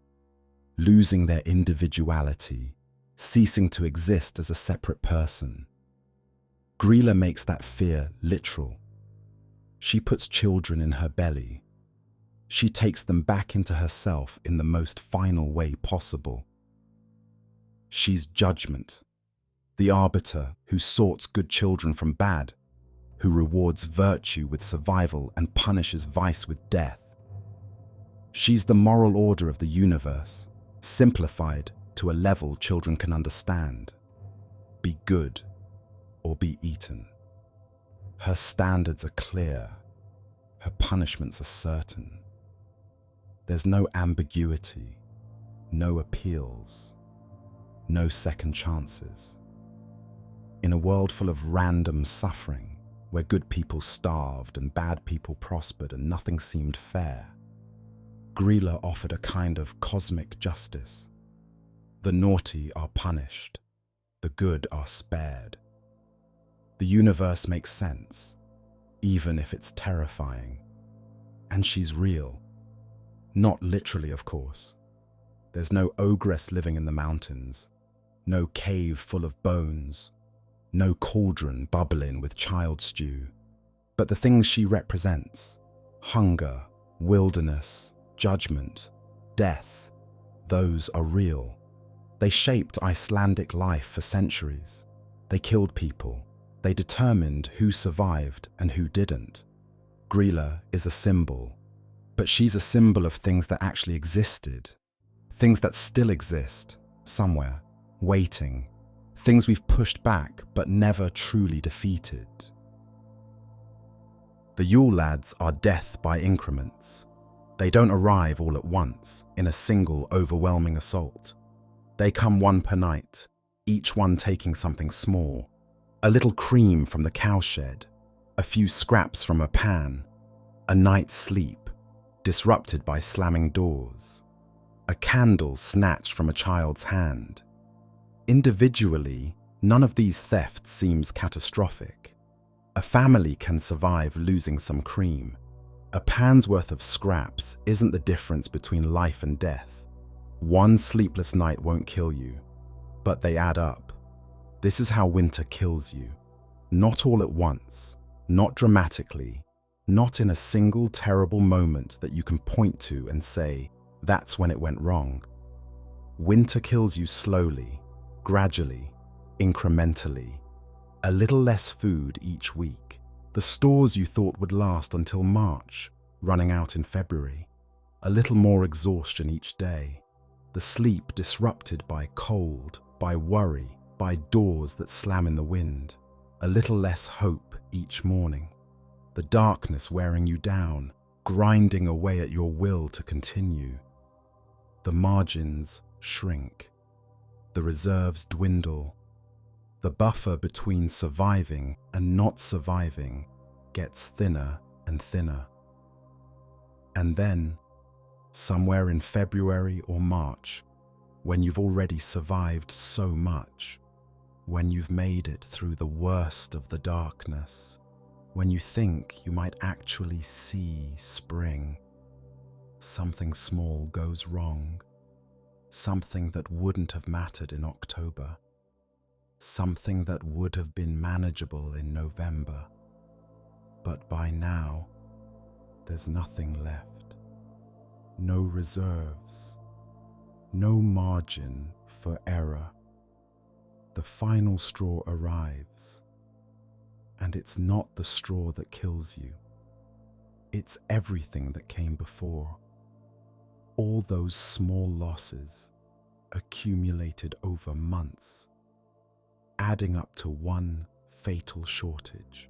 losing their individuality, ceasing to exist as a separate person. Gryla makes that fear literal. She puts children in her belly. She takes them back into herself in the most final way possible. She's judgment, the arbiter who sorts good children from bad, who rewards virtue with survival and punishes vice with death. She's the moral order of the universe, simplified to a level children can understand. Be good or be eaten. Her standards are clear. Her punishments are certain. There's no ambiguity, no appeals, no second chances. In a world full of random suffering, where good people starved and bad people prospered and nothing seemed fair, Gryla offered a kind of cosmic justice. The naughty are punished, the good are spared. The universe makes sense, even if it's terrifying. And she's real. Not literally, of course. There's no ogress living in the mountains, no cave full of bones, no cauldron bubbling with child stew. But the things she represents, hunger, wilderness, judgment, death, those are real. They shaped Icelandic life for centuries. They killed people. They determined who survived and who didn't. Gryla is a symbol, but she's a symbol of things that actually existed, things that still exist, somewhere, waiting, things we've pushed back but never truly defeated. The Yule lads are death by increments. They don't arrive all at once in a single overwhelming assault. They come one per night, each one taking something small. A little cream from the cowshed, a few scraps from a pan, a night's sleep, disrupted by slamming doors, a candle snatched from a child's hand. Individually, none of these thefts seems catastrophic. A family can survive losing some cream. A pan's worth of scraps isn't the difference between life and death. One sleepless night won't kill you, but they add up. This is how winter kills you. Not all at once, not dramatically, not in a single terrible moment that you can point to and say, that's when it went wrong. Winter kills you slowly, gradually, incrementally. A little less food each week. The stores you thought would last until March, running out in February. A little more exhaustion each day. The sleep disrupted by cold, by worry, by doors that slam in the wind. A little less hope each morning. The darkness wearing you down, grinding away at your will to continue. The margins shrink. The reserves dwindle. The buffer between surviving and not surviving gets thinner and thinner. And then, somewhere in February or March, when you've already survived so much, when you've made it through the worst of the darkness, when you think you might actually see spring, something small goes wrong, something that wouldn't have mattered in October, something that would have been manageable in November. But by now, there's nothing left. No reserves. No margin for error. The final straw arrives. And it's not the straw that kills you. It's everything that came before. All those small losses accumulated over months, adding up to one fatal shortage.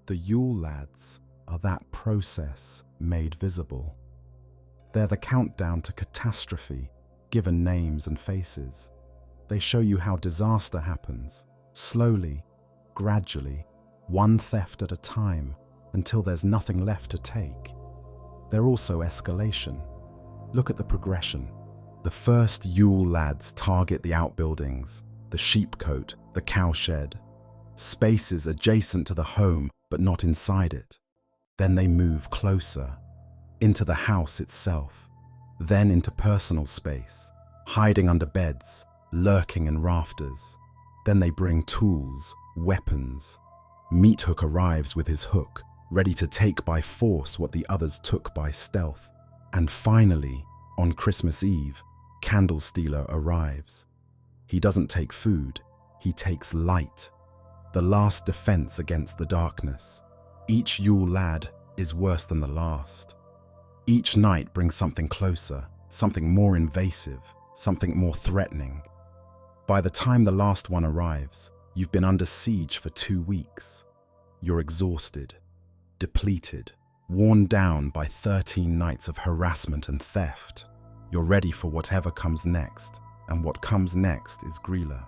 The Yule Lads are that process made visible. They're the countdown to catastrophe, given names and faces. They show you how disaster happens, slowly, gradually, one theft at a time, until there's nothing left to take. They're also escalation. Look at the progression. The first Yule Lads target the outbuildings, the sheepcote, the cowshed, spaces adjacent to the home but not inside it. Then they move closer, into the house itself, then into personal space, hiding under beds, lurking in rafters. Then they bring tools, weapons. Meathook arrives with his hook, ready to take by force what the others took by stealth. And finally, on Christmas Eve, Candlestealer arrives. He doesn't take food, he takes light, the last defense against the darkness. Each Yule Lad is worse than the last. Each night brings something closer, something more invasive, something more threatening. By the time the last one arrives, you've been under siege for 2 weeks. You're exhausted, depleted, worn down by 13 nights of harassment and theft. You're ready for whatever comes next, and what comes next is Gryla.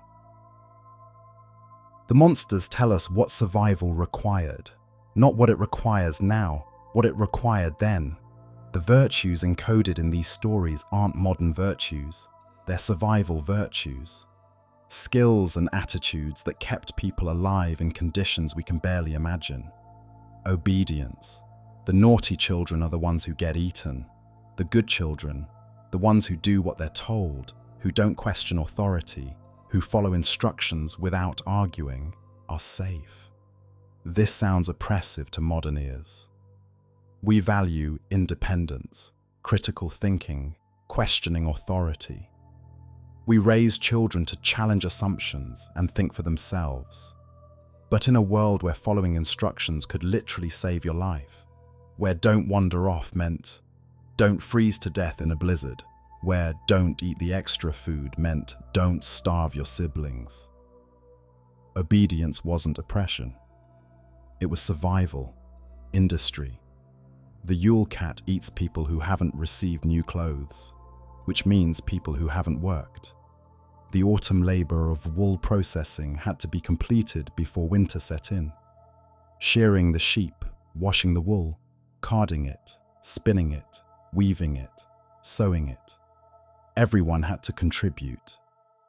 The monsters tell us what survival required, not what it requires now, what it required then. The virtues encoded in these stories aren't modern virtues, they're survival virtues. Skills and attitudes that kept people alive in conditions we can barely imagine. Obedience. The naughty children are the ones who get eaten. The good children, the ones who do what they're told, who don't question authority, who follow instructions without arguing, are safe. This sounds oppressive to modern ears. We value independence, critical thinking, questioning authority. We raise children to challenge assumptions and think for themselves. But in a world where following instructions could literally save your life, where don't wander off meant don't freeze to death in a blizzard, where don't eat the extra food meant don't starve your siblings, obedience wasn't oppression. It was survival, industry. The Yule Cat eats people who haven't received new clothes, which means people who haven't worked. The autumn labor of wool processing had to be completed before winter set in. Shearing the sheep, washing the wool, carding it, spinning it, weaving it, sewing it. Everyone had to contribute.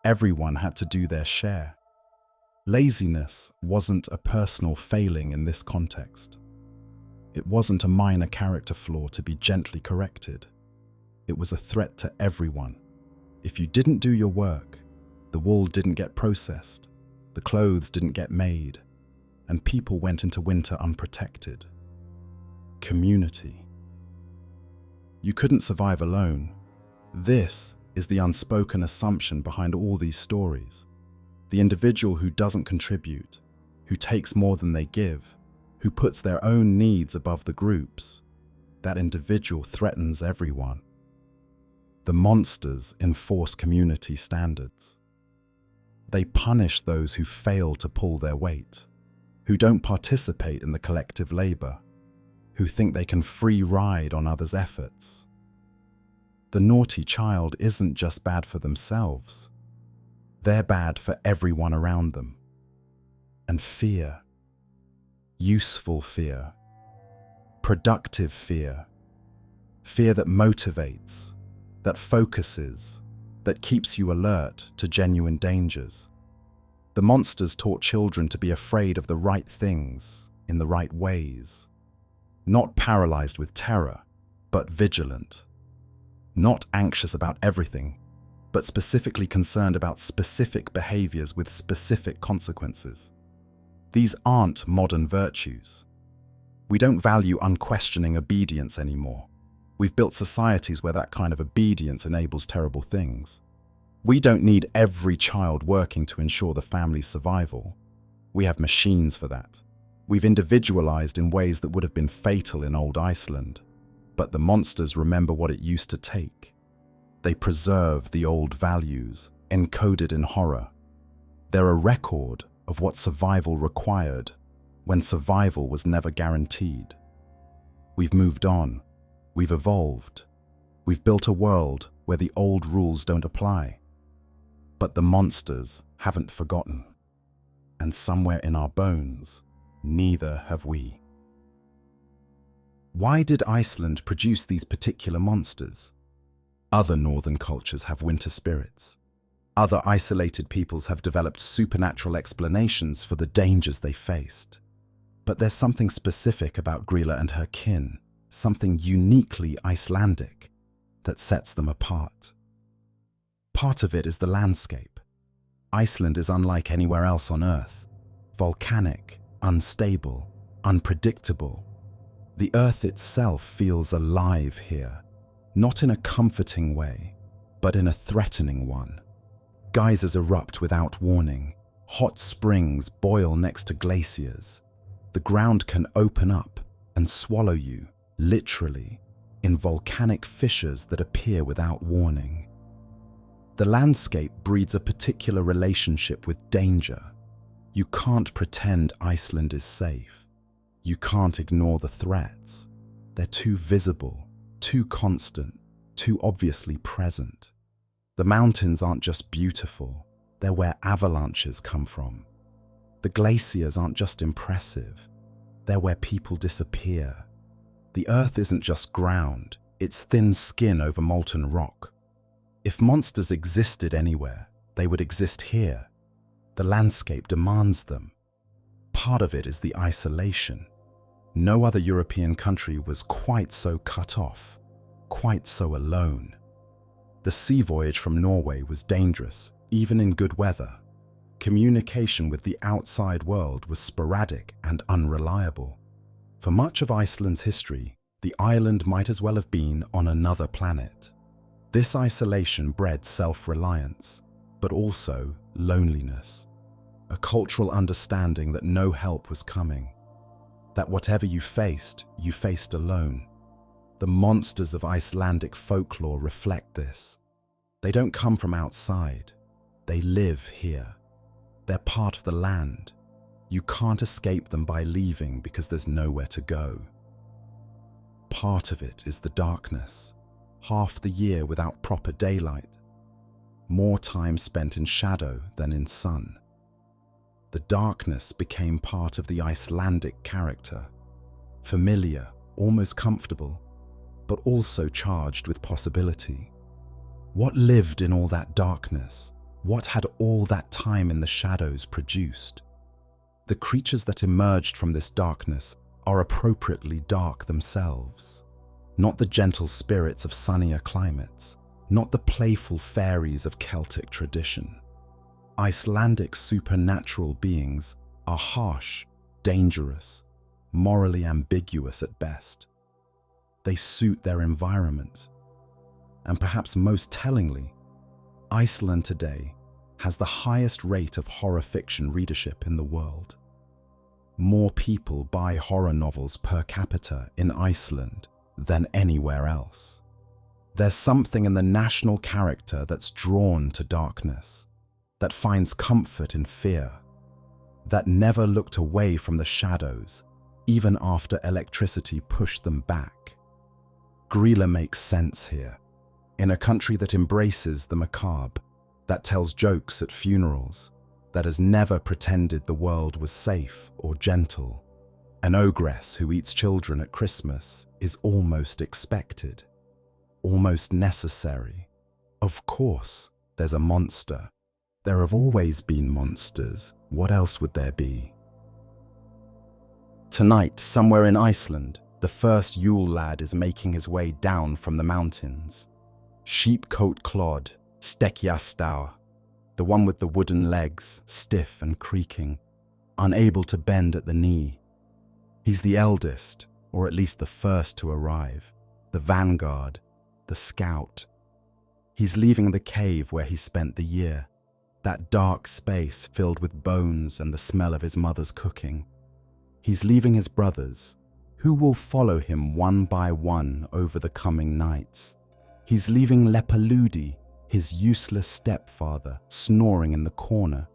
Everyone had to do their share. Laziness wasn't a personal failing in this context. It wasn't a minor character flaw to be gently corrected. It was a threat to everyone. If you didn't do your work, the wool didn't get processed, the clothes didn't get made, and people went into winter unprotected. Community. You couldn't survive alone. This is the unspoken assumption behind all these stories. The individual who doesn't contribute, who takes more than they give, who puts their own needs above the group's, that individual threatens everyone. The monsters enforce community standards. They punish those who fail to pull their weight, who don't participate in the collective labor, who think they can free ride on others' efforts. The naughty child isn't just bad for themselves. They're bad for everyone around them. And fear, useful fear, productive fear, fear that motivates, that focuses, that keeps you alert to genuine dangers. The monsters taught children to be afraid of the right things in the right ways, not paralyzed with terror, but vigilant, not anxious about everything, but specifically concerned about specific behaviors with specific consequences. These aren't modern virtues. We don't value unquestioning obedience anymore. We've built societies where that kind of obedience enables terrible things. We don't need every child working to ensure the family's survival. We have machines for that. We've individualized in ways that would have been fatal in old Iceland. But the monsters remember what it used to take. They preserve the old values, encoded in horror. They're a record of what survival required when survival was never guaranteed. We've moved on. We've evolved. We've built a world where the old rules don't apply. But the monsters haven't forgotten. And somewhere in our bones, neither have we. Why did Iceland produce these particular monsters? Other northern cultures have winter spirits. Other isolated peoples have developed supernatural explanations for the dangers they faced. But there's something specific about Gryla and her kin, something uniquely Icelandic, that sets them apart. Part of it is the landscape. Iceland is unlike anywhere else on Earth. Volcanic, unstable, unpredictable. The Earth itself feels alive here, not in a comforting way, but in a threatening one. Geysers erupt without warning. Hot springs boil next to glaciers. The ground can open up and swallow you, literally, in volcanic fissures that appear without warning. The landscape breeds a particular relationship with danger. You can't pretend Iceland is safe. You can't ignore the threats. They're too visible, too constant, too obviously present. The mountains aren't just beautiful, they're where avalanches come from. The glaciers aren't just impressive, they're where people disappear. The earth isn't just ground, it's thin skin over molten rock. If monsters existed anywhere, they would exist here. The landscape demands them. Part of it is the isolation. No other European country was quite so cut off, quite so alone. The sea voyage from Norway was dangerous, even in good weather. Communication with the outside world was sporadic and unreliable. For much of Iceland's history, the island might as well have been on another planet. This isolation bred self-reliance, but also loneliness. A cultural understanding that no help was coming. That whatever you faced alone. The monsters of Icelandic folklore reflect this. They don't come from outside. They live here. They're part of the land. You can't escape them by leaving because there's nowhere to go. Part of it is the darkness. Half the year without proper daylight. More time spent in shadow than in sun. The darkness became part of the Icelandic character. Familiar, almost comfortable, but also charged with possibility. What lived in all that darkness? What had all that time in the shadows produced? The creatures that emerged from this darkness are appropriately dark themselves. Not the gentle spirits of sunnier climates, not the playful fairies of Celtic tradition. Icelandic supernatural beings are harsh, dangerous, morally ambiguous at best. They suit their environment. And perhaps most tellingly, Iceland today has the highest rate of horror fiction readership in the world. More people buy horror novels per capita in Iceland than anywhere else. There's something in the national character that's drawn to darkness, that finds comfort in fear, that never looked away from the shadows, even after electricity pushed them back. Gryla makes sense here, in a country that embraces the macabre, that tells jokes at funerals, that has never pretended the world was safe or gentle. An ogress who eats children at Christmas is almost expected, almost necessary. Of course, there's a monster. There have always been monsters. What else would there be? Tonight, somewhere in Iceland, the first Yule lad is making his way down from the mountains. Sheepcoat clod, stekjastar, the one with the wooden legs, stiff and creaking, unable to bend at the knee. He's the eldest, or at least the first to arrive, the vanguard, the scout. He's leaving the cave where he spent the year, that dark space filled with bones and the smell of his mother's cooking. He's leaving his brothers, who will follow him one by one over the coming nights. He's leaving Lepaludi, his useless stepfather, snoring in the corner.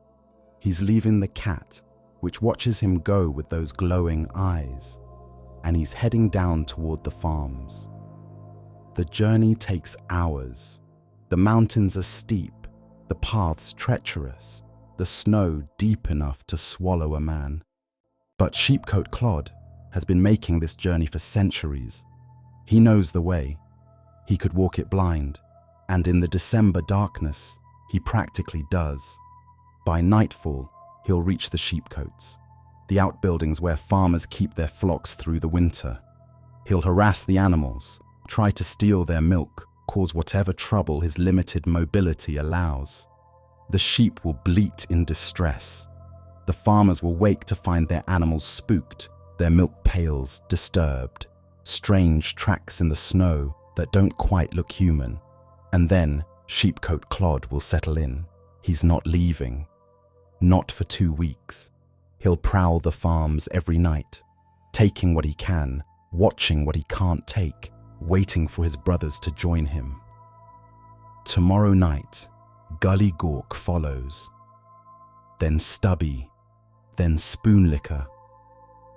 He's leaving the cat, which watches him go with those glowing eyes, and he's heading down toward the farms. The journey takes hours. The mountains are steep, the paths treacherous, the snow deep enough to swallow a man. But Sheepcoat Clod has been making this journey for centuries. He knows the way. He could walk it blind, and in the December darkness, he practically does. By nightfall, he'll reach the sheepcotes, the outbuildings where farmers keep their flocks through the winter. He'll harass the animals, try to steal their milk, cause whatever trouble his limited mobility allows. The sheep will bleat in distress. The farmers will wake to find their animals spooked, their milk pails disturbed, strange tracks in the snow that don't quite look human. And then Sheepcoat Clod will settle in. He's not leaving. Not for 2 weeks. He'll prowl the farms every night, taking what he can, watching what he can't take, waiting for his brothers to join him. Tomorrow night, Gully Gawk follows. Then Stubby, then Spoonlicker.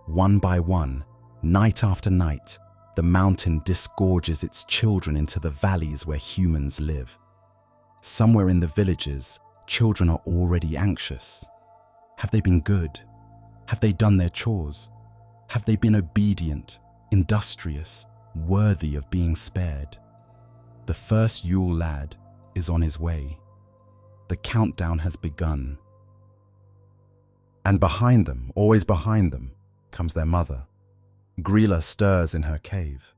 One by one, night after night, the mountain disgorges its children into the valleys where humans live. Somewhere in the villages, children are already anxious. Have they been good? Have they done their chores? Have they been obedient, industrious, worthy of being spared? The first Yule lad is on his way. The countdown has begun. And behind them, always behind them, comes their mother. Grýla stirs in her cave.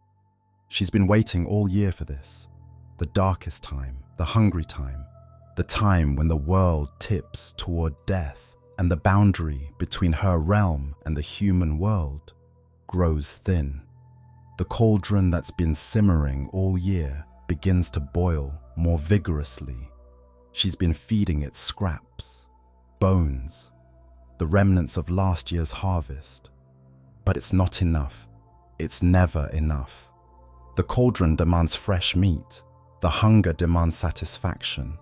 She's been waiting all year for this. The darkest time, the hungry time, the time when the world tips toward death and the boundary between her realm and the human world grows thin. The cauldron that's been simmering all year begins to boil more vigorously. She's been feeding it scraps, bones, the remnants of last year's harvest. But it's not enough. It's never enough. The cauldron demands fresh meat. The hunger demands satisfaction.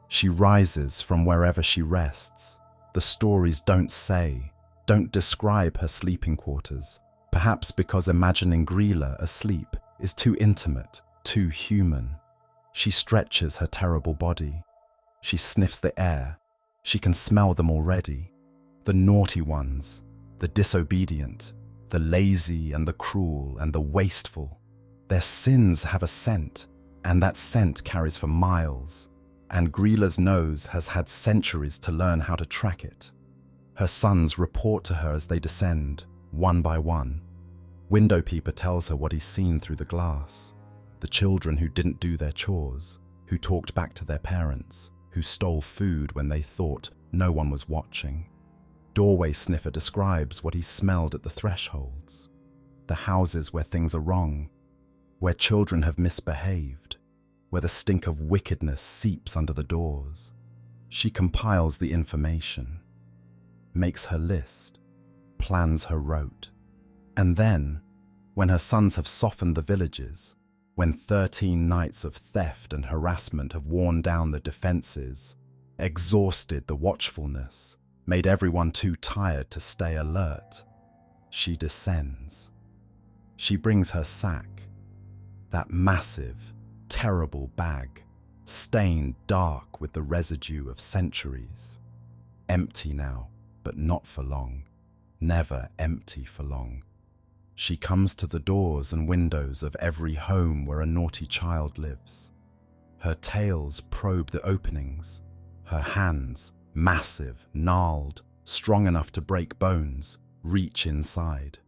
She rises from wherever she rests. The stories don't describe her sleeping quarters, perhaps because imagining Gryla asleep is too intimate, too human. She stretches her terrible body. She sniffs the air. She can smell them already. The naughty ones, the disobedient, the lazy and the cruel and the wasteful. Their sins have a scent, and that scent carries for miles. And Gryla's nose has had centuries to learn how to track it. Her sons report to her as they descend, one by one. Windowpeeper tells her what he's seen through the glass. The children who didn't do their chores, who talked back to their parents, who stole food when they thought no one was watching. Doorway Sniffer describes what he smelled at the thresholds, the houses where things are wrong, where children have misbehaved, where the stink of wickedness seeps under the doors. She compiles the information, makes her list, plans her route, and then, when her sons have softened the villages, when 13 nights of theft and harassment have worn down the defenses, exhausted the watchfulness, made everyone too tired to stay alert, she descends. She brings her sack, that massive, terrible bag, stained dark with the residue of centuries. Empty now, but not for long. Never empty for long. She comes to the doors and windows of every home where a naughty child lives. Her tails probe the openings. Her hands, massive, gnarled, strong enough to break bones, reach inside,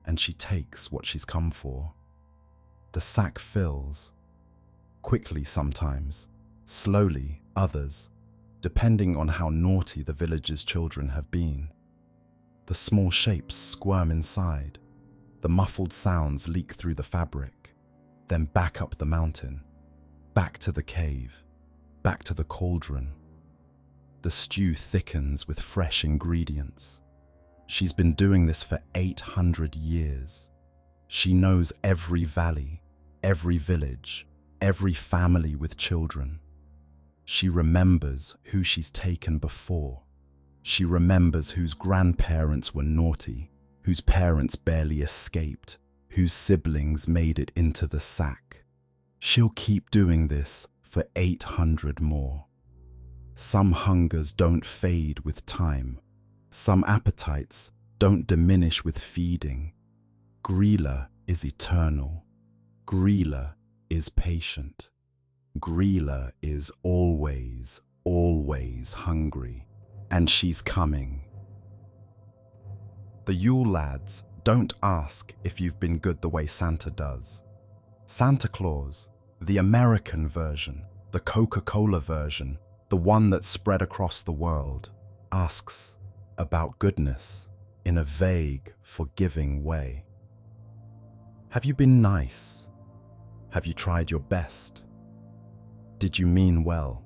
and she takes what she's come for. The sack fills. Quickly sometimes, slowly others, depending on how naughty the village's children have been. The small shapes squirm inside. The muffled sounds leak through the fabric, then back up the mountain, back to the cave, back to the cauldron. The stew thickens with fresh ingredients. She's been doing this for 800 years. She knows every valley, every village, every family with children. She remembers who she's taken before. She remembers whose grandparents were naughty, whose parents barely escaped, whose siblings made it into the sack. She'll keep doing this for 800 more. Some hungers don't fade with time. Some appetites don't diminish with feeding. Gryla is eternal. Gryla is patient. Gryla is always, always hungry. And she's coming. The Yule lads don't ask if you've been good the way Santa does. Santa Claus, the American version, the Coca-Cola version, the one that's spread across the world, asks about goodness in a vague, forgiving way. Have you been nice? Have you tried your best? Did you mean well,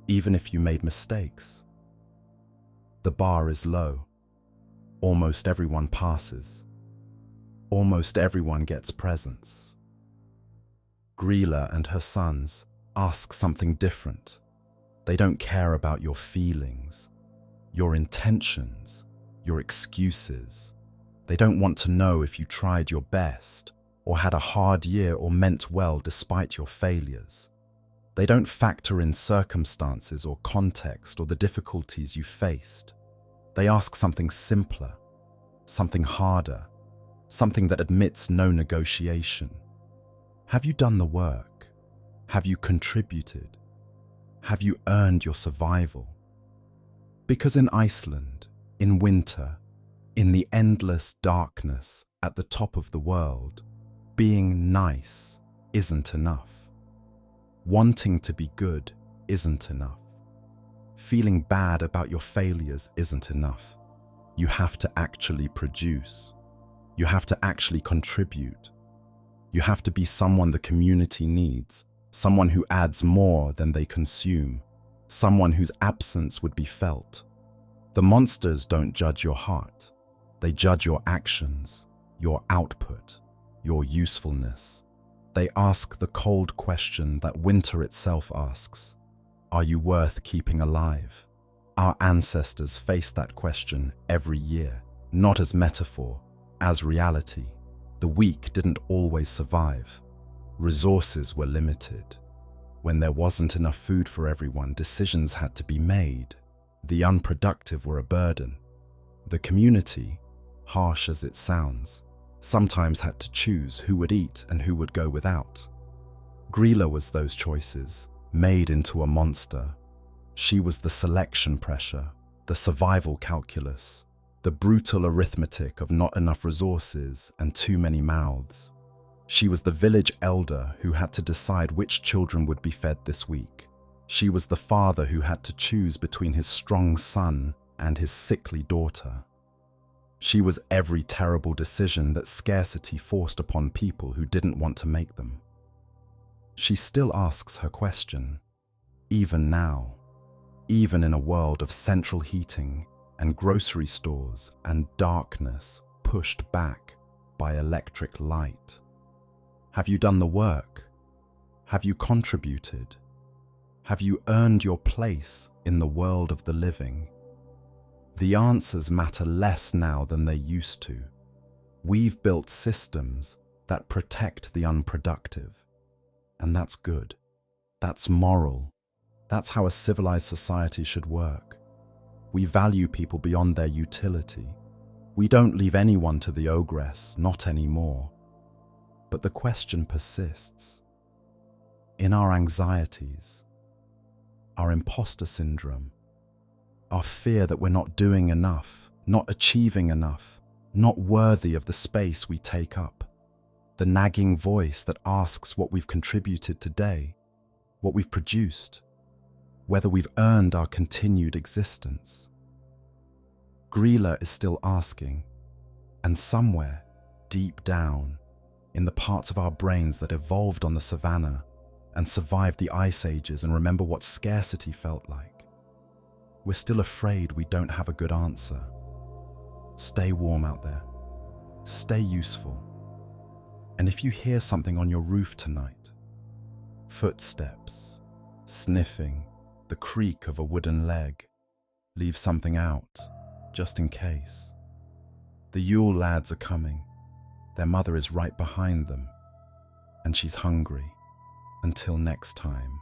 even if you made mistakes? The bar is low. Almost everyone passes. Almost everyone gets presents. Grýla and her sons ask something different. They don't care about your feelings, your intentions, your excuses. They don't want to know if you tried your best or had a hard year or meant well despite your failures. They don't factor in circumstances or context or the difficulties you faced. They ask something simpler, something harder, something that admits no negotiation. Have you done the work? Have you contributed? Have you earned your survival? Because in Iceland, in winter, in the endless darkness at the top of the world, being nice isn't enough. Wanting to be good isn't enough. Feeling bad about your failures isn't enough. You have to actually produce. You have to actually contribute. You have to be someone the community needs, someone who adds more than they consume, someone whose absence would be felt. The monsters don't judge your heart. They judge your actions, your output, your usefulness. They ask the cold question that winter itself asks. Are you worth keeping alive? Our ancestors faced that question every year, not as metaphor, as reality. The weak didn't always survive. Resources were limited. When there wasn't enough food for everyone, decisions had to be made. The unproductive were a burden. The community, harsh as it sounds, sometimes had to choose who would eat and who would go without. Gryla was those choices, made into a monster. She was the selection pressure, the survival calculus, the brutal arithmetic of not enough resources and too many mouths. She was the village elder who had to decide which children would be fed this week. She was the father who had to choose between his strong son and his sickly daughter. She was every terrible decision that scarcity forced upon people who didn't want to make them. She still asks her question, even now. even in a world of central heating and grocery stores and darkness pushed back by electric light? Have you done the work? Have you contributed? Have you earned your place in the world of the living? The answers matter less now than they used to. We've built systems that protect the unproductive. And that's good. That's moral. That's how a civilized society should work. We value people beyond their utility. We don't leave anyone to the ogress, not anymore. But the question persists. In our anxieties, our imposter syndrome, our fear that we're not doing enough, not achieving enough, not worthy of the space we take up, the nagging voice that asks what we've contributed today, what we've produced, whether we've earned our continued existence. Gryla is still asking, and somewhere, deep down, in the parts of our brains that evolved on the savannah and survived the ice ages and remember what scarcity felt like, we're still afraid we don't have a good answer. Stay warm out there. Stay useful. And if you hear something on your roof tonight, footsteps, sniffing, the creak of a wooden leg, leave something out, just in case. The Yule lads are coming. Their mother is right behind them, and she's hungry. Until next time.